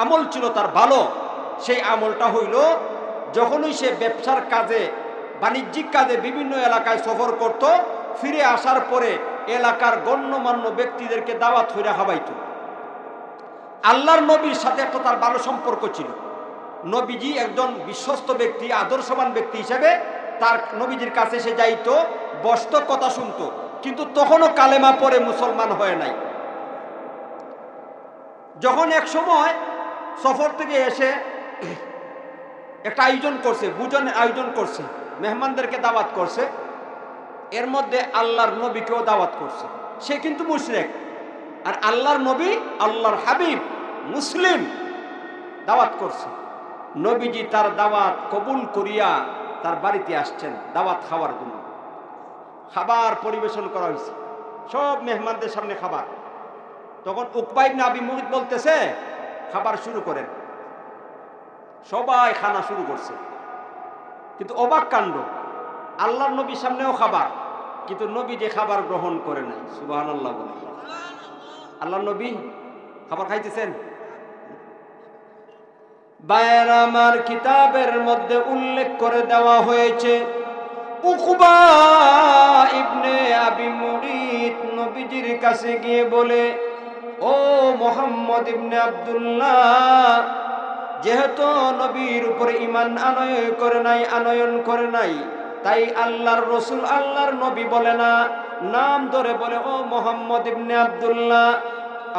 আমল ছিল তার ভালো। সেই আমলটা হইল, যখনই সে ব্যবসার কাজে, বাণিজ্যিক কাজে বিভিন্ন এলাকায় সফর করত, ফিরে আসার পরে এলাকার গণ্যমান্য ব্যক্তিদেরকে দাওয়াত হইরা খাওয়াইত। আল্লাহর নবীর সাথে একটা তার ভালো সম্পর্ক ছিল। নবীজি একজন বিশ্বস্ত ব্যক্তি, আদর্শবান ব্যক্তি হিসেবে তার নবীজির কাছে সে যাইত, বসত, কথা শুনত, কিন্তু তখনও কালেমা পড়ে মুসলমান হয় নাই। যখন এক সময় সফর থেকে এসে একটা আয়োজন করছে, ভোজনের আয়োজন করছে, মেহমানদেরকে দাওয়াত করছে, এর মধ্যে আল্লাহর নবীকেও দাওয়াত করছে। সে কিন্তু মুশরিক, আর আল্লাহর নবী, আল্লাহর হাবিব, মুসলিম, দাওয়াত করছে। নবীজি তার দাওয়াত কবুল করিয়া তার বাড়িতে আসছেন দাওয়াত খাওয়ার জন্য। খাবার পরিবেশন করা হয়েছে, সব মেহমানদের সামনে খাবার। তখন উকবা ইবনে আবি মুঈত বলতেছে, খাবার শুরু করেন। সবাই খানা শুরু করছে, কিন্তু অবাক কাণ্ড, আল্লাহর নবীর সামনেও খাবার, কিন্তু নবী যে খাবার গ্রহণ করে নাই। সুবহানাল্লাহ বলে। আল্লাহর নবী খাবার খাইতেছেন। বায়ার আমার কিতাবের মধ্যে উল্লেখ করে দেওয়া হয়েছে, উকবা ইবনে আবি মুঈত নবীজির কাছে গিয়ে বলে, ও মুহাম্মদ ইবনে আব্দুল্লাহ, যেহেতু নবীর উপরে ঈমান আনয়ন করে নাই, তাই আল্লাহর রাসূল, আল্লাহর নবী বলে না, নাম ধরে বলে, ও মুহাম্মদ ইবনে আব্দুল্লাহ,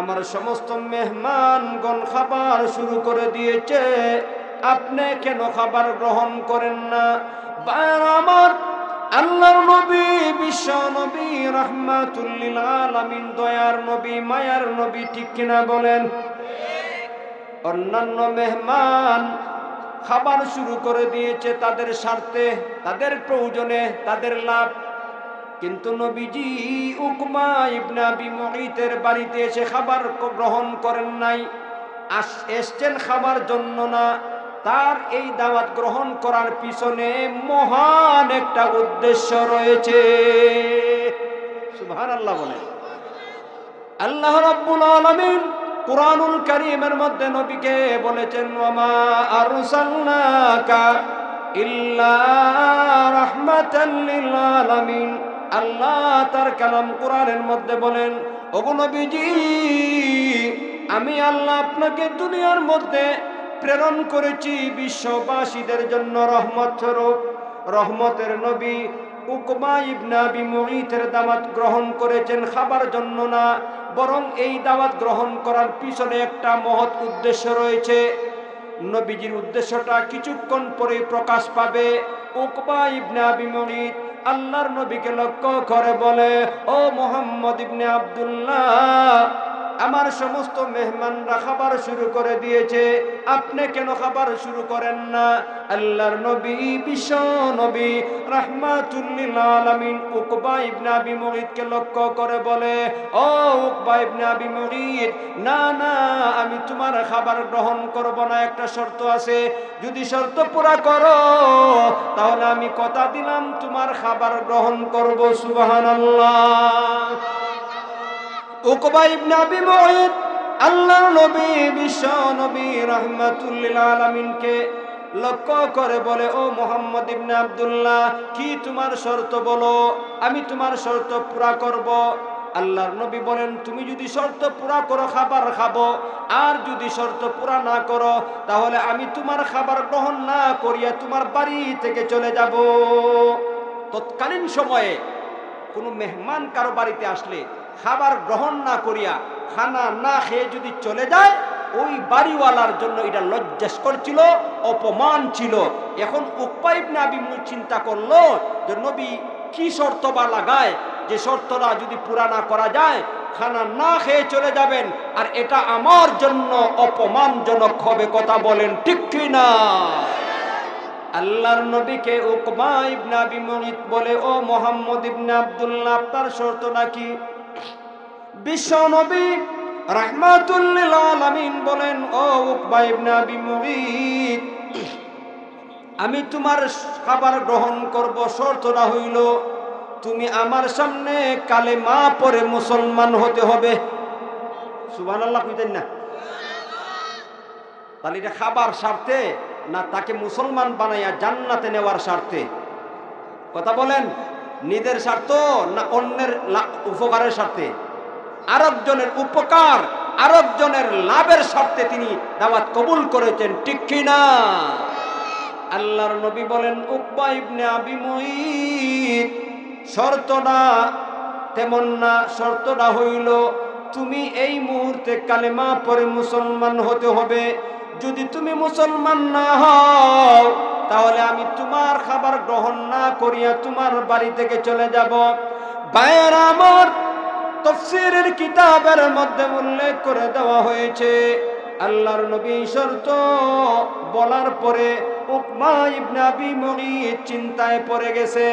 আমার সমস্ত মেহমানগণ খাবার শুরু করে দিয়েছে, আপনি কেন খাবার গ্রহণ করেন না? আমার আল্লাহর নবী, বিশ্ব নবী, রাহমাতুল লিল আলামিন, দয়ার নবী, মায়ার নবী, ঠিক কিনা বলেন? অন্যান্য মেহমান খাবার শুরু করে দিয়েছে তাদের স্বার্থে, তাদের প্রয়োজনে, তাদের লাভ, কিন্তু নবীজি উকবা ইবনে আবি মুঈতের বাড়িতে এসে খাবার গ্রহণ করেন নাই। এসছেন খাবার জন্য না, তার এই দাওয়াত গ্রহণ করার পিছনে মহান একটা উদ্দেশ্য রয়েছে। সুবহানাল্লাহ বলে। আল্লাহ রাব্বুল আলামিন কুরআনুল কারীমের মধ্যে নবীকে বলেছেন, ওয়ামা আরসালনাকা ইল্লা রাহমাতাল লিল আলামিন। আল্লাহ তার কালাম কোরআনের মধ্যে বলেন, ওগো নবীজি, আমি আল্লাহ আপনাকে দুনিয়ার মধ্যে প্রেরণ করেছি বিশ্ববাসীদের জন্য রহমত স্বরূপ। রহমতের নবী উকবা ইবনে আবি মুঈতের দাওয়াত গ্রহণ করেছেন খাবার জন্য না, বরং এই দাওয়াত গ্রহণ করার পিছনে একটা মহৎ উদ্দেশ্য রয়েছে। নবীজির উদ্দেশ্যটা কিছুক্ষণ পরে প্রকাশ পাবে। উকবা ইবনে আবি মুঈত আল্লাহর নবীকে লক্ষ্য করে বলে, ও মুহাম্মদ ইবনে আব্দুল্লাহ, আমার সমস্ত মেহমানরা খাবার শুরু করে দিয়েছে, আপনি কেন খাবার শুরু করেন না? আল্লাহর নবী, বিশ্ব নবী রাহমাতুল লিল আলামিন উকবা ইবনে আবি মুঈতকে লক্ষ্য করে বলে, ও উকবা ইবনে আবি মুঈত, না না, আমি তোমার খাবার গ্রহণ করব না, একটা শর্ত আছে। যদি শর্ত পুরা করো তাহলে আমি কথা দিলাম তোমার খাবার গ্রহণ করব। সুবহানাল্লাহ। উকবা ইবনে আবি মুঈত আল্লাহর নবী, বিশ্ব নবী রাহমাতুল লিল আলামিনকে লক্ষ্য করে বলে, ও মুহাম্মদ ইবনে আব্দুল্লাহ, কি তোমার শর্ত বলো, আমি তোমার শর্ত পুরা করব। আল্লাহর নবী বলেন, তুমি যদি শর্ত পুরা করো খাবার খাবো, আর যদি শর্ত পুরা না করো তাহলে আমি তোমার খাবার গ্রহণ না করিয়া তোমার বাড়ি থেকে চলে যাব। তৎকালীন সময়ে কোনো মেহমান কারো বাড়িতে আসলে খাবার গ্রহণ না করিয়া, খানা না খেয়ে যদি চলে যায়, ওই বাড়িওয়ালার জন্য এটা লজ্জাস্কর ছিল, অপমান ছিল। এখন উকবা ইবনে আবি মুঈত চিন্তা করলো যে নবী কি শর্ত বা লাগায়, যে শর্তটা যদি পুরা না করা যায় খানা না খেয়ে চলে যাবেন, আর এটা আমার জন্য অপমানজনক হবে। কথা বলেন ঠিক কি না? আল্লাহর নবীকে উকবা ইবনে আবি মুঈত বলে, ও মুহাম্মদ ইবনে আব্দুল্লাহ, আপনার শর্ত নাকি? বিশ্ব নবী রাহমাতুল লিল আলামিন বলেন, ও উকবা ইবনে আবি মুঈত, আমি তোমার খাবার গ্রহণ করব, শর্তটা হইল তুমি আমার সামনে কালেমা পড়ে মুসলমান হতে হবে। সুবহানাল্লাহ কইতেন না? তাহলে এটা খাবার স্বার্থে না তাকে মুসলমান বানাইয়া জান্নাতে নেওয়ার স্বার্থে? কথা বলেন, নিজের স্বার্থ না অন্যের উপকারের স্বার্থে? আরেকজনের উপকার, আরেকজনের লাভের স্বার্থে তিনি দাওয়াত কবুল করেছেন, ঠিক কি না? আল্লাহর নবী বলেন, উকবা ইবনে আবি মুঈত, শর্তটা তেমন না, শর্তটা হইল তুমি এই মুহূর্তে কালেমা পড়ে মুসলমান হতে হবে। যদি তুমি মুসলমান না হও তাহলে আমি তোমার খাবার গ্রহণ না করিয়া তোমার বাড়ি থেকে চলে যাব। ভাইয়েরা আমার, তাফসীরের কিতাবের মধ্যে উল্লেখ করে দেওয়া হয়েছে, আল্লাহর নবী শর্ত বলার পরে উকবা ইবনে আবি মুঈত চিন্তায় পড়ে গেছে,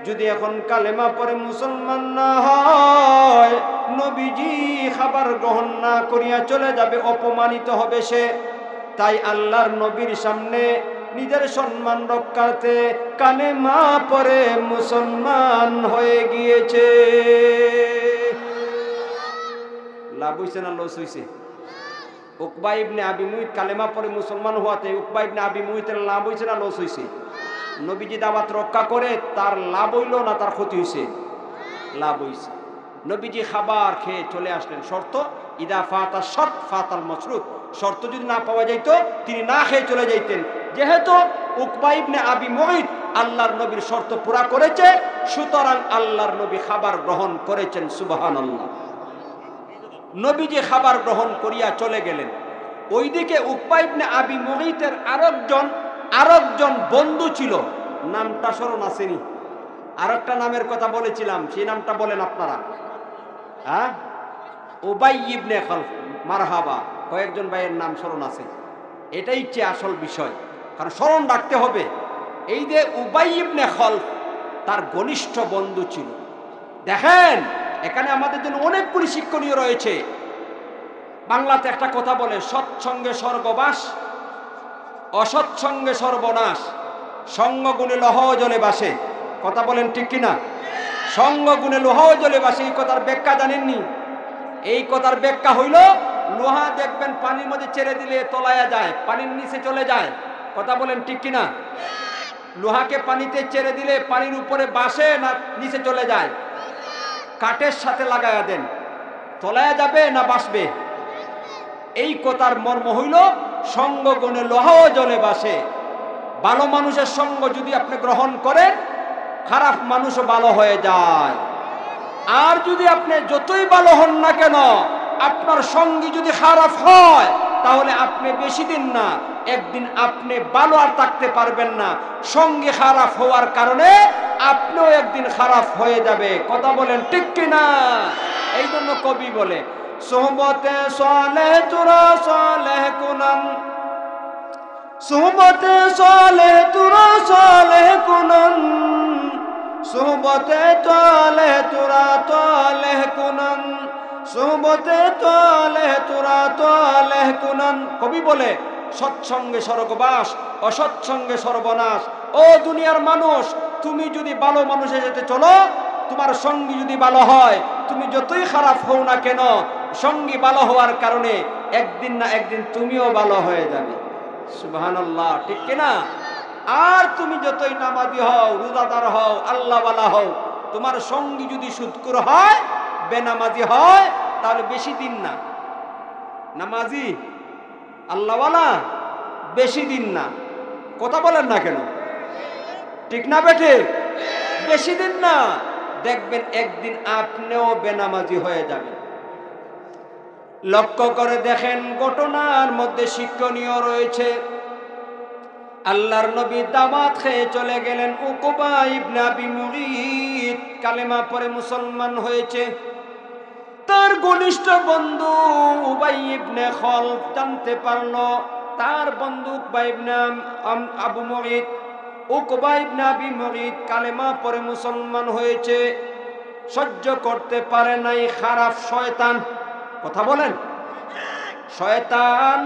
যদি এখন কালেমা পড়ে মুসলমান না হয়, নবীজি খাবার গ্রহণ না করিয়া চলে যাবে, অপমানিত হবে সে। তাই আল্লাহর নবীর সামনে নিজের সম্মান রক্ষার্থে কালেমা পড়ে মুসলমান হয়ে গিয়েছে। লাভ হইছে না লস হইছে? উকবা ইবনে আবি মুঈত কালেমা পড়ে মুসলমান হওয়াতে উকবা ইবনে আবি মুঈতের লাভ হইছে না লস হইছে? নবীজি দাওয়াত রক্ষা করে তার লাভ হইল না তার ক্ষতি হইছে? লাভ হইছে। নবীজি খাবার খেয়ে চলে আসলেন। শর্ত ইদা ফাতা শর্ত ফাতাল মাশরুত, শর্ত যদি না পাওয়া যাইত তিনি না খেয়ে চলে যাইতেন। যেহেতু উকবা ইবনে আবি মুঈত আল্লাহর নবীর শর্ত পুরা করেছে, সুতরাং আল্লাহর নবী খাবার গ্রহণ করেছেন। সুবহানাল্লাহ। নবীজি খাবার গ্রহণ করিয়া চলে গেলেন। ওইদিকে উকবা ইবনে আবি মুঈতের আরেকজন বন্ধু ছিল, নামটা স্মরণ আসেনি? আরেকটা নামের কথা বলেছিলাম, সেই নামটা বলেন আপনারা। হ্যাঁ, উবাই ইবনে খালফ। মারহাবা, কয়েকজন ভাইয়ের নাম স্মরণ আছে। এটাই হচ্ছে আসল বিষয়, কারণ স্মরণ রাখতে হবে। এই যে উবাই ইবনে খালফ তার ঘনিষ্ঠ বন্ধু ছিল। দেখেন, এখানে আমাদের জন্য অনেকগুলি শিক্ষণীয় রয়েছে। বাংলাতে একটা কথা বলে, সৎসঙ্গে স্বর্গবাস, অসৎসঙ্গে সর্বনাশ, সঙ্গ গুণে লৌহ জলে বাসে। কথা বলেন ঠিক কিনা? সঙ্গ গুণে লৌহ জলে বাসে, এই কথার ব্যাখ্যা জানেননি? এই কথার ব্যাখ্যা হইল, লোহা দেখবেন পানির মধ্যে ছেড়ে দিলে তলায়া যায়, পানির নিচে চলে যায়। কথা বলেন ঠিক কিনা? লোহাকে পানিতে ছেড়ে দিলে পানির উপরে বাসে না নিচে চলে যায়? কাঠের সাথে লাগায়া দেন, তলায়া যাবে না বাসবে? এই কথার মর্ম হইল সঙ্গ গুণে লৌহ জলে বাসে। ভালো মানুষের সঙ্গ যদি আপনি গ্রহণ করেন, খারাপ মানুষও ভালো হয়ে যায়। আর যদি আপনি যতই ভালো হন না কেন, আপনার সঙ্গী যদি খারাপ হয় তাহলে আপনি বেশি দিন না, একদিন আপনি ভালো আর থাকতে পারবেন না। সঙ্গে খারাপ হওয়ার কারণে আপনিও একদিন খারাপ হয়ে যাবে। কথা বলেন ঠিক কিনা? এই জন্য কবি বলে, সোহবতে সালেহ তুরা সালেহ কুনান, সোহবতে সালেহ তুরা সালেহ কুনান, সোহবতে তালেহ তুরা তালেহ কুনান, সোহবতে তালেহ তুরা তালেহ কুনান। কবি বলে, সৎসঙ্গে স্বর্গবাস, অসৎসঙ্গে সর্বনাশ। ও দুনিয়ার মানুষ, তুমি যদি ভালো মানুষের সাথে চলো, তোমার সঙ্গী যদি ভালো হয়, তুমি যতই খারাপ হও না কেন, সঙ্গী ভালো হওয়ার কারণে একদিন না একদিন তুমিও ভালো হয়ে যাবে। সুবহানাল্লাহ, ঠিক কিনা? আর তুমি যতই নামাজি হও, রোজাদার হও, আল্লাহওয়ালা হও, তোমার সঙ্গী যদি সুদখোর হয়, বেনামাজি হয়, তাহলে বেশি দিন না। নামাজি আল্লাহওয়ালা বেশি দিন না। কথা বলেন না কেন? ঠিক না বেঠে? বেশি দিন না, দেখবেন একদিন আপনিও বেনামাজি হয়ে যাবেন। লক্ষ্য করে দেখেন, ঘটনার মধ্যে শিক্ষণীয় রয়েছে। আল্লাহর নবী দাওয়াত খেয়ে চলে গেলেন। উকবা ইবনে আবি মুগীত কালেমা পড়ে মুসলমান হয়েছে। তার ঘনিষ্ঠ বন্ধু উবাই ইবনে খলফ জানতে পারলো তার বন্ধু উকবা ইবনে আবু মুগীত, উকবা ইবনে আবি মুগীত কালেমা পড়ে মুসলমান হয়েছে। সহ্য করতে পারে নাই খারাপ শয়তান। কথা বলেন, শয়তান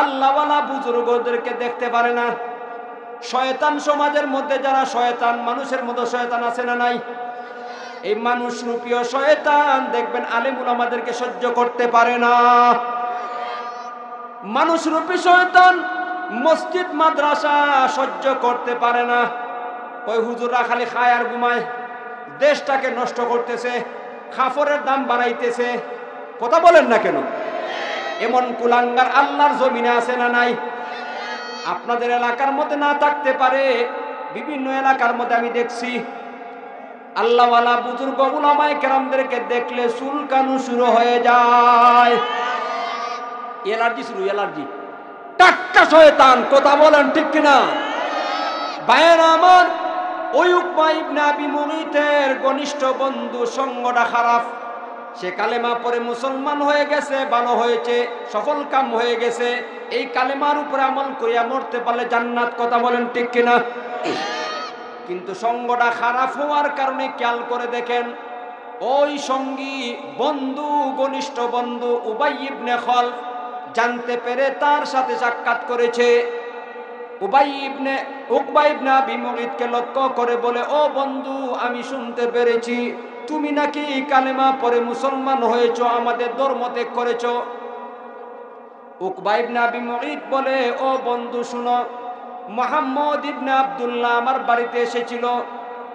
আল্লাহওয়ালা বুজুর্গদেরকে দেখতে পারে না। শয়তান সমাজের মধ্যে যারা শয়তান, মানুষের মধ্যে শয়তান আছে না নাই? এই মানুষ রূপীয় শয়তান দেখবেন আলেম উলামাদেরকে সহ্য করতে পারে না। মানুষ রূপী শয়তান মসজিদ মাদ্রাসা সহ্য করতে পারে না। ওই হুজুররা খালি খায় আর ঘুমায়, দেশটাকে নষ্ট করতেছে, খাফরের দাম বাড়াইতেছে। কথা বলেন না কেন? এমন কুলাঙ্গার আল্লাহর জমিনে আছে না নাই? আপনাদের এলাকার মধ্যে না থাকতে পারে, বিভিন্ন এলাকার মধ্যে আমি দেখছি। আল্লাহওয়ালা বুজুর্গ উলামায়ে কেরামদেরকে দেখলে চুলকানো শুরু হয়ে যায়। এলার্জি শুরু, এলার্জি। টাটকা শয়তান। কথা বলেন ঠিক কিনা? ভাইয়েরা আমার, ওই উকবা ইবনে আবি মুগীতের ঘনিষ্ঠ বন্ধু সঙ্গটা খারাপ। সে কালেমা পড়ে মুসলমান হয়ে গেছে, ভালো হয়েছে, সফল কাম হয়ে গেছে। এই কালেমার উপরে আমল করিয়া মরতে পারলে জান্নাত। কথা বলেন ঠিক কিনা? কিন্তু সঙ্গটা খারাপ হওয়ার কারণে খেয়াল করে দেখেন, ওই সঙ্গী বন্ধু, ঘনিষ্ঠ বন্ধু উবাই ইবনে খলফ জানতে পেরে তার সাথে সাক্ষাৎ করেছে। উকবা ইবনে আবি মুগীতকে লক্ষ্য করে বলে, ও বন্ধু, আমি শুনতে পেরেছি তুমি নাকি কালেমা পড়ে মুসলমান হয়েছো, আমাদের ধর্ম ত্যাগ করেছো। উকবা ইবনে আবি মুগীত বলে, ও বন্ধু শুনো, মুহাম্মদ ইবনে আব্দুল্লাহ আমার বাড়িতে এসেছিল,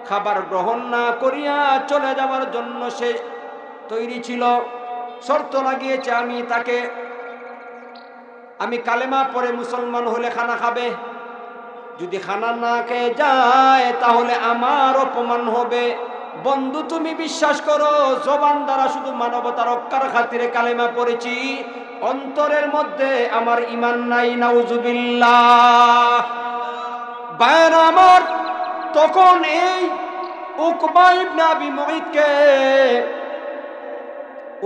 খাবার গ্রহণ না করিয়া চলে যাওয়ার জন্য সে তৈরি ছিল। শর্ত লাগিয়েছে আমি কালেমা পড়ে মুসলমান হলে খানা খাবে, যদি খানা না খেয়ে যায় তাহলে আমার অপমান হবে। বন্ধু তুমি বিশ্বাস করো, জবান দ্বারা শুধু মানবতা রক্ষার খাতিরে কালেমা পড়েছি, অন্তরের মধ্যে আমার ঈমান নাই। নাউজুবিল্লাহ। ভাইয়েরা আমার, তখন এই উকবা ইবনে আবি মুগীতকে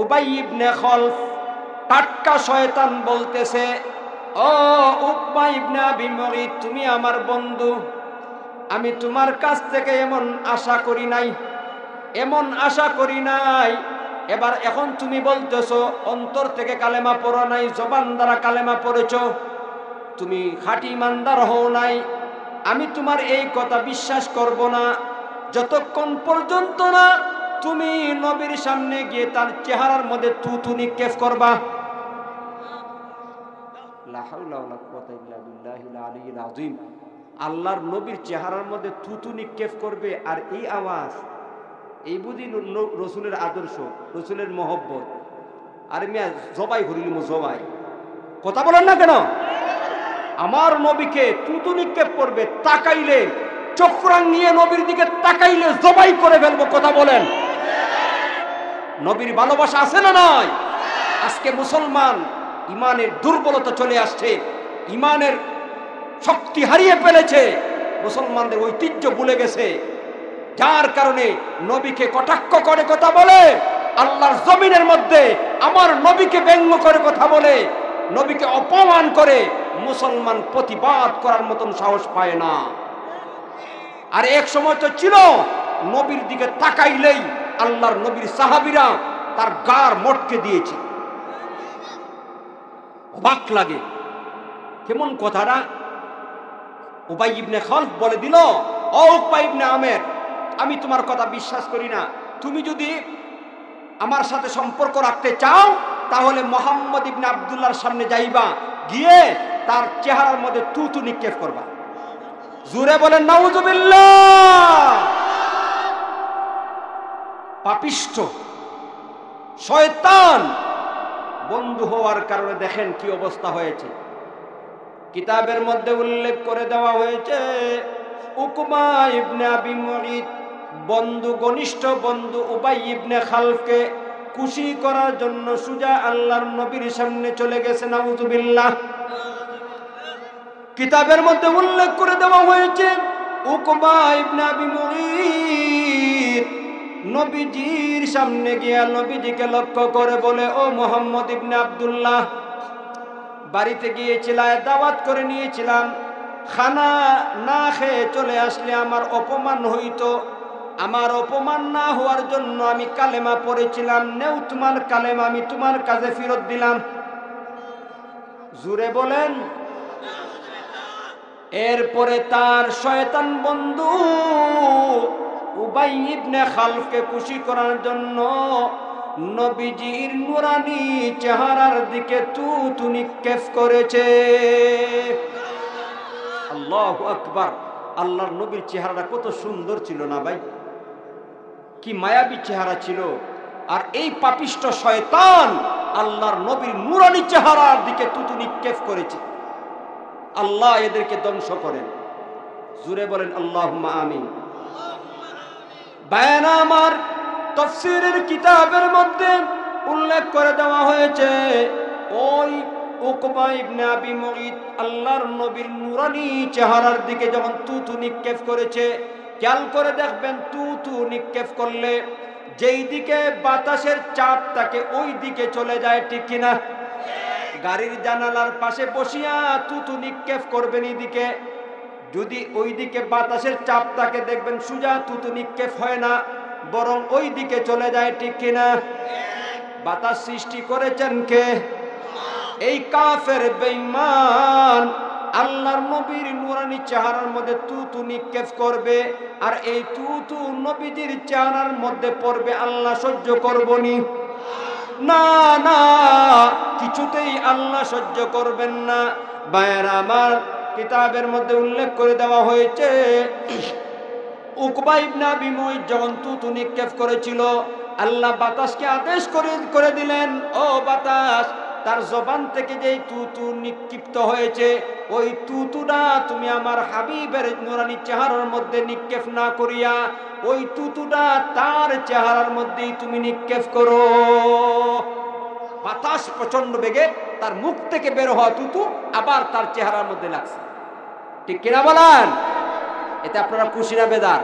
উবাই ইবনে খলফ টাটকা শয়তান বলতেছে, ও উকবা ইবনে আবি মুগীত, তুমি আমার বন্ধু, আমি তোমার কাছ থেকে এমন আশা করি নাই। এবার এখন তুমি বলতেছো অন্তর থেকে কালেমা পড়ো নাই, জবান দ্বারা কালেমা পড়েছো, তুমি খাঁটি ইমানদার হও নাই। আমি তোমার এই কথা বিশ্বাস করব না যতক্ষণ পর্যন্ত না তুমি নবীর সামনে গিয়ে তার চেহারার মধ্যে থুতু নিক্ষেপ করবা। লা হাওলা ওয়ালা কুওয়াতা ইল্লা বিল্লাহিল আলিয়্যিল আযীম। আল্লাহর নবীর চেহারার মধ্যে থুতু নিক্ষেপ করবে, আর এই আওয়াজ, এই বুঝি রসুলের আদর্শ, রসুলের মহব্বত। আর মিয়া জবাই করিল জবাই। কথা বলেন না কেন? আমার নবীকে থুতু নিক্ষেপ করবে, তাকাইলে চক্রাং নিয়ে নবীর দিকে তাকাইলে জবাই করে ফেলবো। কথা বলেন, নবীর ভালোবাসা আছে না নয়? আজকে মুসলমান ইমানের দুর্বলতা চলে আসছে, ইমানের শক্তি হারিয়ে ফেলেছে, মুসলমানদের ঐতিহ্য ভুলে গেছে, যার কারণে নবীকে কটাক্ষ করে কথা বলে, আল্লাহর জমিনের মধ্যে আমার নবীকে ব্যঙ্গ করে কথা বলে, নবীকে অপমান করে, মুসলমান প্রতিবাদ করার মতন সাহস পায় না। আর এক সময় তো ছিল নবীর দিকে তাকাইলেই আল্লাহর নবীর সাহাবীরা তার গার মটকে দিয়েছে। অবাক লাগে, কেমন কথাটা। উবাই ইবনে খালফ বলে দিল, ও উকবা ইবনে আমের, আমি তোমার কথা বিশ্বাস করি না। তুমি যদি আমার সাথে সম্পর্ক রাখতে চাও তাহলে মোহাম্মদ ইবনে আব্দুল্লাহর সামনে যাইবা, গিয়ে তার চেহারার মধ্যে থুতু নিক্ষেপ করবা। জোরে বলেন নাউজুবিল্লাহ। পাপিষ্ঠ শয়তান বন্ধু হওয়ার কারণে দেখেন কি অবস্থা হয়েছে। কিতাবের মধ্যে উল্লেখ করে দেওয়া হয়েছে, উকবা ইবনে আবি মুঈত বন্ধু, ঘনিষ্ঠ বন্ধু উবাই ইবনে খালফকে খুশি করার জন্য সুজা আল্লাহর নবীর সামনে চলে গেছে। নাউজুবিল্লাহ। কিতাবের মধ্যে উল্লেখ করে দেওয়া হয়েছে, উকবা ইবনে আবি মুঈত নবীজির সামনে গিয়া নবীজিকে লক্ষ্য করে বলে, ও মুহাম্মদ ইবনে আব্দুল্লাহ, বাড়িতে গিয়েছিলাম, দাওয়াত করে নিয়েছিলাম, খানা না খেয়ে চলে আসলে আমার অপমান হইতো। আমার অপমান না হওয়ার জন্য আমি কালেমা পড়েছিলাম, নেও তোমার কালেমা, আমি তোমার কাছে ফেরত দিলাম। জুরে বলেন। এরপরে তার শয়তান বন্ধু উবাই ইবনে খালফকে খুশি করার জন্য নবীজির নুরানি চেহারার দিকে থুতু নিক্ষেপ করেছে। আল্লাহু আকবার। আল্লাহর নবীর চেহারাটা কত সুন্দর ছিল না ভাই, কি মায়াবী চেহারা ছিল। আর এই পাপিষ্ঠ শয়তান আল্লাহর নবীর নুরানি চেহারার দিকে থুতু নিক্ষেপ করেছে। আল্লাহ এদেরকে ধ্বংস করেন। জুরে বলেন আল্লাহুম্মা আমিন। বায়ান আমার তাফসীরের কিতাবের মধ্যে উল্লেখ করে দেওয়া হয়েছে, ওই উকবা ইবনে আবি মুঈত আল্লাহর নবীর নুরানি চেহারার দিকে যখন থুতু নিক্ষেপ করেছে, খেয়াল করে দেখবেন থুতু নিক্ষেপ করলে যেই দিকে বাতাসের চাপ থাকে ওই দিকে চলে যায়, ঠিক কিনা? গাড়ির জানালার পাশে বসিয়া থুতু নিক্ষেপ করবেন এদিকে, যদি ওই দিকে বাতাসের চাপ থাকে দেখবেন সোজা থুতু নিক্ষেপ হয় না, বরং ওই দিকে চলে যায়, ঠিক কিনা? বাতাস সৃষ্টি করেছেন কে? এই কাফের বেঈমান আল্লাহর নবীর নুরানি চেহারার মধ্যে থুতু নিক্ষেপ করবে, আর এই থুতু নবীজির চেহারার মধ্যে পড়বে, আল্লাহ সহ্য করবনি। না না, কিছুতেই আল্লাহ সহ্য করবেন না। ভাইয়েরা আমার, কিতাবের মধ্যে উল্লেখ করে দেওয়া হয়েছে, উকবা ইবনে আবি মুঈত যখন থুতু নিক্ষেপ করেছিল, আল্লাহ বাতাসকে আদেশ করে দিলেন, ও বাতাস, তার জবান থেকে যেই থুতু নিক্ষিপ্ত হয়েছে ওই থুতুটা তুমি আমার হাবিবের নুরানি চেহারার মধ্যে নিক্ষেপ না করিয়া ওই থুতুটা তার চেহারার মধ্যেই তুমি নিক্ষেপ করো। বাতাস প্রচন্ড বেগে তার মুখ থেকে বের হওয়া থুতু আবার তার চেহারার মধ্যে লাগছে, ঠিক কিনা বলেন? এতে আপনারা খুশি না বেদার?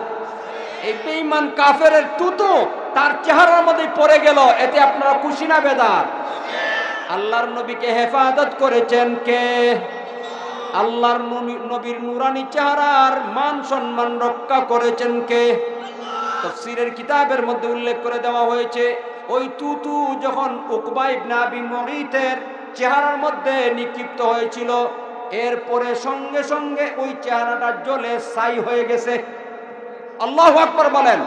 এই বেঈমান কাফেরের থুতু তার চেহারার মধ্যে পড়ে গেল, এতে আপনারা খুশি না বেদার? আল্লাহর নবীকে হেফাজত করেছেন কে? আল্লাহর নবীর নুরানি চেহারার মান সম্মান রক্ষা করেছেন কে? তাফসীরের কিতাবের মধ্যে উল্লেখ করে দেওয়া হয়েছে, ওই থুতু যখন উকবা ইবনে আবি মুঈতের চেহারার মধ্যে নিক্ষিপ্ত হয়েছিল, এরপরে সঙ্গে সঙ্গে ওই চেহারাটা জ্বলে ছাই হয়ে গেছে। আল্লাহু আকবার বলেন।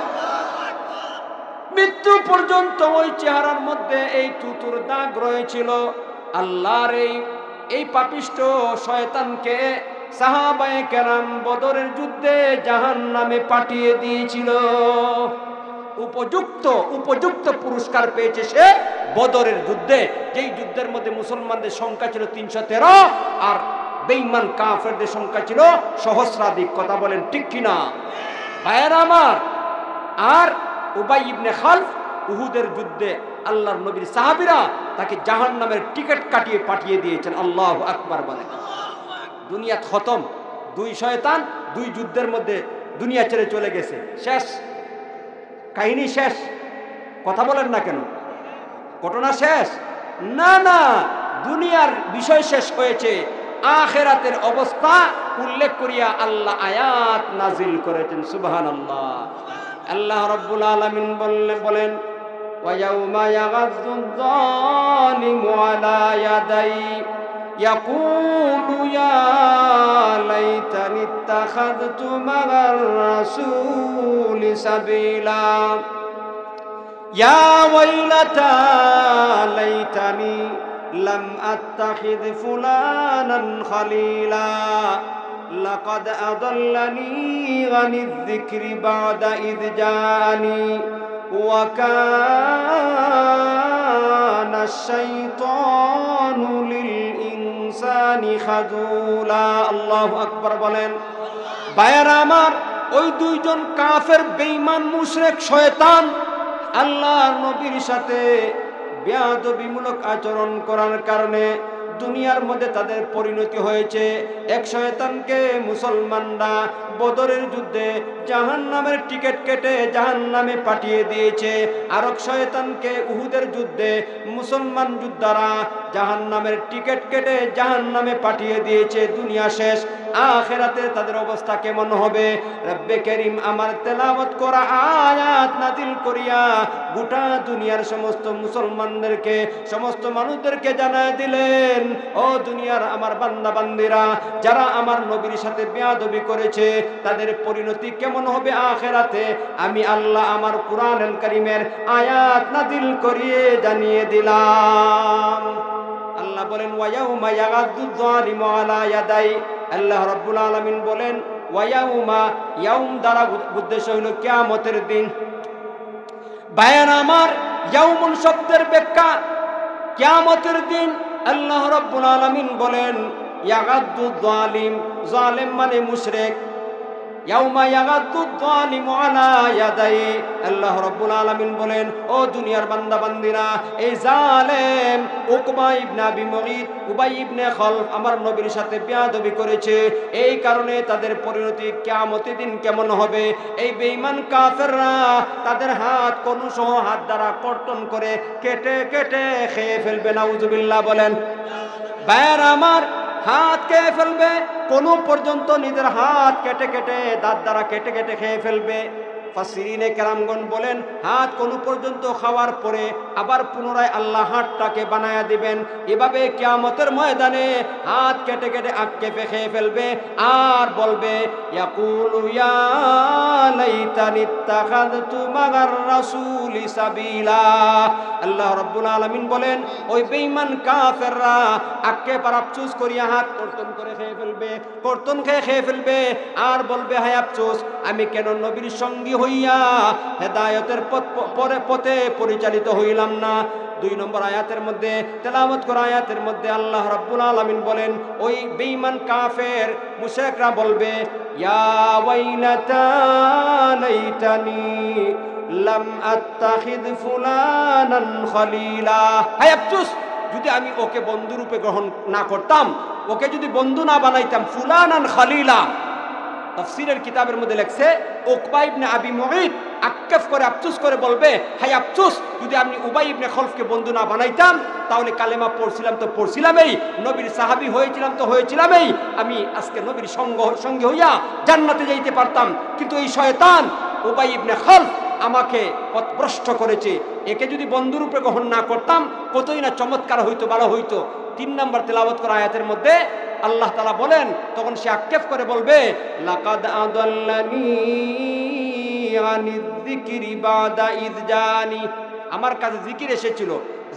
মৃত্যু পর্যন্ত ওই চেহারার মধ্যে এই থুতুর দাগ রয়েছিল। আল্লাহর এই পাপিষ্ঠ শয়তানকে সাহাবায়ে কেরাম বদরের যুদ্ধে জাহান্নামে পাঠিয়ে দিয়েছিল। উপযুক্ত পুরস্কার পেয়েছে সে বদরের যুদ্ধে, যেই যুদ্ধের মধ্যে মুসলমানদের সংখ্যা ছিল 313 আর বেঈমান কাফেরদের সংখ্যা ছিল সহস্রাধিক। কথা বলেন ঠিক কিনা ভাইয়েরা আমার? আর উবাই ইবনে খালফ উহুদের যুদ্ধে আল্লাহর নবীর সাহাবীরা তাকে জাহান্নামের টিকিট কাটিয়ে পাঠিয়ে দিয়েছেন। আল্লাহু আকবার বলেন। দুনিয়া খতম, দুই শয়তান দুই যুদ্ধের মধ্যে দুনিয়া ছেড়ে চলে গেছে, শেষ, কাহিনী শেষ। কথা বলেন না কেন? ঘটনা শেষ? না না, দুনিয়ার বিষয় শেষ হয়েছে, আখিরাতের অবস্থা উল্লেখ করিয়া আল্লাহ আয়াত নাজিল করেছেন। সুবহানাল্লাহ। আল্লাহ রাব্বুল আলামিন বলেন ওয়ায়াউমা ইয়াগাযুয যালিমু আলা ইয়াদাই ইয়াকুলু ইয়া লাইতানি ইত্তাখাযতু মা'আর রাসূলি সাবিলা ইয়া ওয়াইলাতা লাইতানি লাম আত্তাখিয ফুলানান খালিলা লাকাদ আদাল্লানি আনিয যিকরি বা'দা ইয জাআনি ওয়া কানা আশ-শাইতানু লিল ইনসানি খাযুলা। আল্লাহু আকবার বলেন। ভাইয়েরা আমার, ওই দুইজন কাফের বেঈমান মুশরিক শয়তান আল্লাহর নবীর সাথে বেয়াদবিমূলক আচরণ করার কারণে দুনিয়ার মধ্যে তাদের পরিণতি হয়েছে। এক শয়তানকে মুসলমানরা বদরের যুদ্ধে জাহান্নামের টিকিট কেটে জাহান্নামে পাঠিয়ে দিয়েছে, আর এক শয়তানকে উহুদের যুদ্ধে মুসলমান যোদ্ধারা জাহান্নামের টিকিট কেটে জাহান্নামে পাঠিয়ে দিয়েছে। দুনিয়া শেষ, আখিরাতে তাদের অবস্থা কেমন হবে? রব্বে করিম আমার তেলাওয়াত করা আয়াত নাজিল করিয়া গোটা দুনিয়ার সমস্ত মুসলমানদেরকে, সমস্ত মানুষদেরকে জানায় দিলেন, ও দুনিয়ার আমার বান্দা বান্দিরা, যারা আমার নবীর সাথে বেয়াদবি করেছে তাদের পরিণতি কেমন হবে আখিরাতে, আমি আল্লাহ আমার কুরআনুল কারীমের আয়াত নাজিল করিয়ে জানিয়ে দিলাম। আল্লাহ বলেন ওয়ায়াউমা ইয়াগাযুয যালিমু আলা ইয়াদাই। আল্লাহ রাব্বুল আলামিন বলেন ওয়ায়াউমা, ইয়াউম দ্বারা উদ্দেশ্য হলো কিয়ামতের দিন। বায়ান আমার, ইয়াউমুন শব্দের ব্যাখ্যা কিয়ামতের দিন। আল্লাহ রাব্বুল আলামিন বলেন ইয়াগাযুয যালিম, জালিম মানে মুশরিক। ইয়াউমা ইয়াগাযুয যালিমু আলা ইয়াদাই। আল্লাহ রাব্বুল আলামিন বলেন, ও দুনিয়ার বান্দা বান্দিরা, এই জালেম উকবা ইবনে আবি মুগীত, উবাই ইবনে খালফ আমার নবীর সাথে বেয়াদবি করেছে, এই কারণে তাদের পরিণতি কিয়ামতের দিন কেমন হবে? এই বেঈমান কাফেররা তাদের হাত কনুসহ হাত দ্বারা কর্তন করে কেটে কেটে খেয়ে ফেলবে। নাউযুবিল্লাহ বলেন। ভাইয়েরা আমার, হাত খেয়ে ফেলবে, কোন পর্যন্ত নিজের হাত কেটে কেটে দাঁত দ্বারা কেটে কেটে খেয়ে ফেলবে। ফাসিরিনে কেরামগণ বলেন, হাত কোন পর্যন্ত খাওয়ার পরে আবার পুনরায় আল্লাহ হাতটাকে বানায়া দিবেন। এভাবে কিয়ামতের ময়দানে হাত কেটে কেটে আক্কেপে খেয়ে ফেলবে, আর বলবে ইয়াকুলু ইয়া লাইতানি ইত্তাখাযতু মা'আর রাসূলি সাবিলা। আল্লাহ রাব্বুল আলামিন বলেন, ওই বেঈমান কাফেররা আক্কেপ আর আফসোস করিয়া হাত কর্তন করে খেয়ে ফেলবে, কর্তন খেয়ে ফেলবে, আর বলবে হায় আফসোস, আমি কেন নবীর সঙ্গী হইয়া হেদায়েতের পথে পরিচালিত হইলাম না। 2 নম্বর আয়াতের মধ্যে তেলাওয়াত করা আয়াতের মধ্যে আল্লাহ রাব্বুল আলামিন বলেন, ওই বেঈমান কাফের মুশরিকরা বলবে ইয়া ওয়াইলাতা লাইতানি লাম আত্তাখিদ ফুলানান খলিলা। হায় আফসোস, যদি আমি ওকে বন্ধু রূপে গ্রহণ না করতাম, ওকে যদি বন্ধু না বানাইতাম। ফুলানান খলিলা তাফসীরের কিতাবের মধ্যে লেখছে উকবা ইবনে আবি মুগীত আক্কেফ করে আফসোস করে বলবে, হায় আফসোস, যদি আমি উবাই ইবনে খলফকে বন্ধু না বানাইতাম, তাহলে কালেমা পড়ছিলাম তো পড়ছিলামই, নবীর সাহাবী হয়েছিলাম তো হয়েছিলামই, আমি আজকে নবীর সঙ্গে হইয়া জান্নাতে যাইতে পারতাম। কিন্তু এই শয়তান উবাই ইবনে খলফ আমাকে পথভ্রষ্ট করেছে, একে যদি বন্ধুরূপে গ্রহণ না করতাম কতই না চমৎকার হইতো, ভালো হইতো। 3 নম্বর তেলাওয়াত করা আয়াতের মধ্যে আল্লাহ তাআলা বলেন, তখন সে আক্ষেপ করে বলবে লাকাদ আদাল্লানি আনিয যিকরি বা'দা ইয জানি। আমার কাছে জিকির এসেছিল।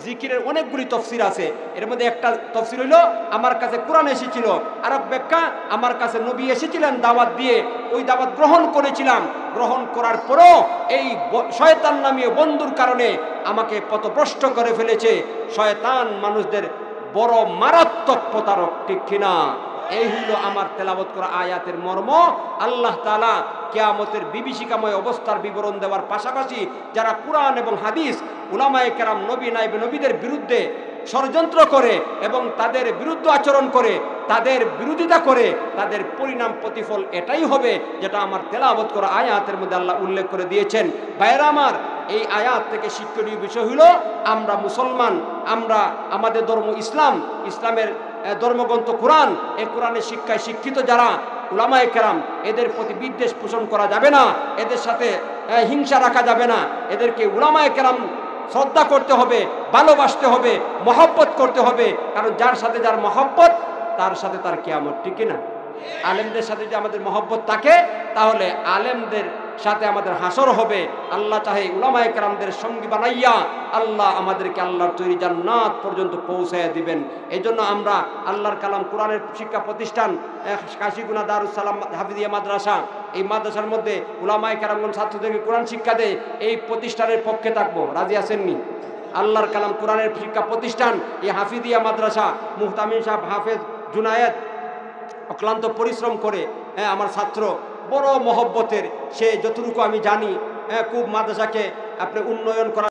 জিকিরের অনেকগুলি তফসির আছে, এর মধ্যে একটা তফসির হইল আমার কাছে কোরআন এসেছিল, আর এক ব্যাখ্যা আমার কাছে নবী এসেছিলেন দাওয়াত দিয়ে, ওই দাওয়াত গ্রহণ করেছিলাম, গ্রহণ করার পরও এই শয়তান নামীয় বন্ধুর কারণে আমাকে পথভ্রষ্ট করে ফেলেছে। শয়তান মানুষদের বড় মারাত্মক প্রতারক, ঠিক কিনা? এই হইল আমার তেলাওয়াত করা আয়াতের মর্ম। আল্লাহ তাআলা কিয়ামতের বিভীষিকাময় অবস্থার বিবরণ দেওয়ার পাশাপাশি যারা কুরআন এবং হাদিস উলামায়ে কেরাম নবী নায়েবে নবীদের বিরুদ্ধে ষড়যন্ত্র করে এবং তাদের বিরুদ্ধে আচরণ করে, তাদের বিরোধিতা করে, তাদের পরিণাম প্রতিফল এটাই হবে যেটা আমার তেলাওয়াত করা আয়াতের মধ্যে আল্লাহ উল্লেখ করে দিয়েছেন। ভাইরা আমার, এই আয়াত থেকে শিক্ষণীয় বিষয় হলো আমরা মুসলমান, আমরা আমাদের ধর্ম ইসলাম, ইসলামের ধর্মগ্রন্থ কোরআন, এই কোরআনের শিক্ষায় শিক্ষিত যারা উলামায়ে কেরাম, এদের প্রতি বিদ্বেষ পোষণ করা যাবে না, এদের সাথে হিংসা রাখা যাবে না, এদেরকে উলামায়ে কেরাম শ্রদ্ধা করতে হবে, ভালোবাসতে হবে, মহব্বত করতে হবে। কারণ যার সাথে যার মহব্বত তার সাথে তার কিয়ামত, ঠিক না? আলেমদের সাথে যদি আমাদের মহব্বত থাকে তাহলে আলেমদের সাথে আমাদের হাসর হবে। আল্লাহ চাহে উলামায়ে কেরামদের সঙ্গী বানাইয়া আল্লাহ আমাদেরকে আল্লাহর তৈরি জান্নাত পর্যন্ত পৌঁছাইয়া দিবেন। এই জন্য আমরা আল্লাহর কালাম কোরআনের শিক্ষা প্রতিষ্ঠান কাশিগুনা দারুস সালাম হাফিজিয়া মাদ্রাসা, এই মাদ্রাসার মধ্যে উলামায়ে কেরামগণ ছাত্রদেরকে কোরআন শিক্ষা দেয়, এই প্রতিষ্ঠানের পক্ষে থাকবো। রাজি আছেননি? আল্লাহর কালাম কোরআনের শিক্ষা প্রতিষ্ঠান, এই হাফিজিয়া মাদ্রাসা, মুহতামিম সাহেব হাফেজ জুনায়েদ অক্লান্ত পরিশ্রম করে আমার ছাত্র, বড় মহব্বতের, সে যতটুকু আমি জানি খুব মাদ্রাসাকে আপনি উন্নয়ন করা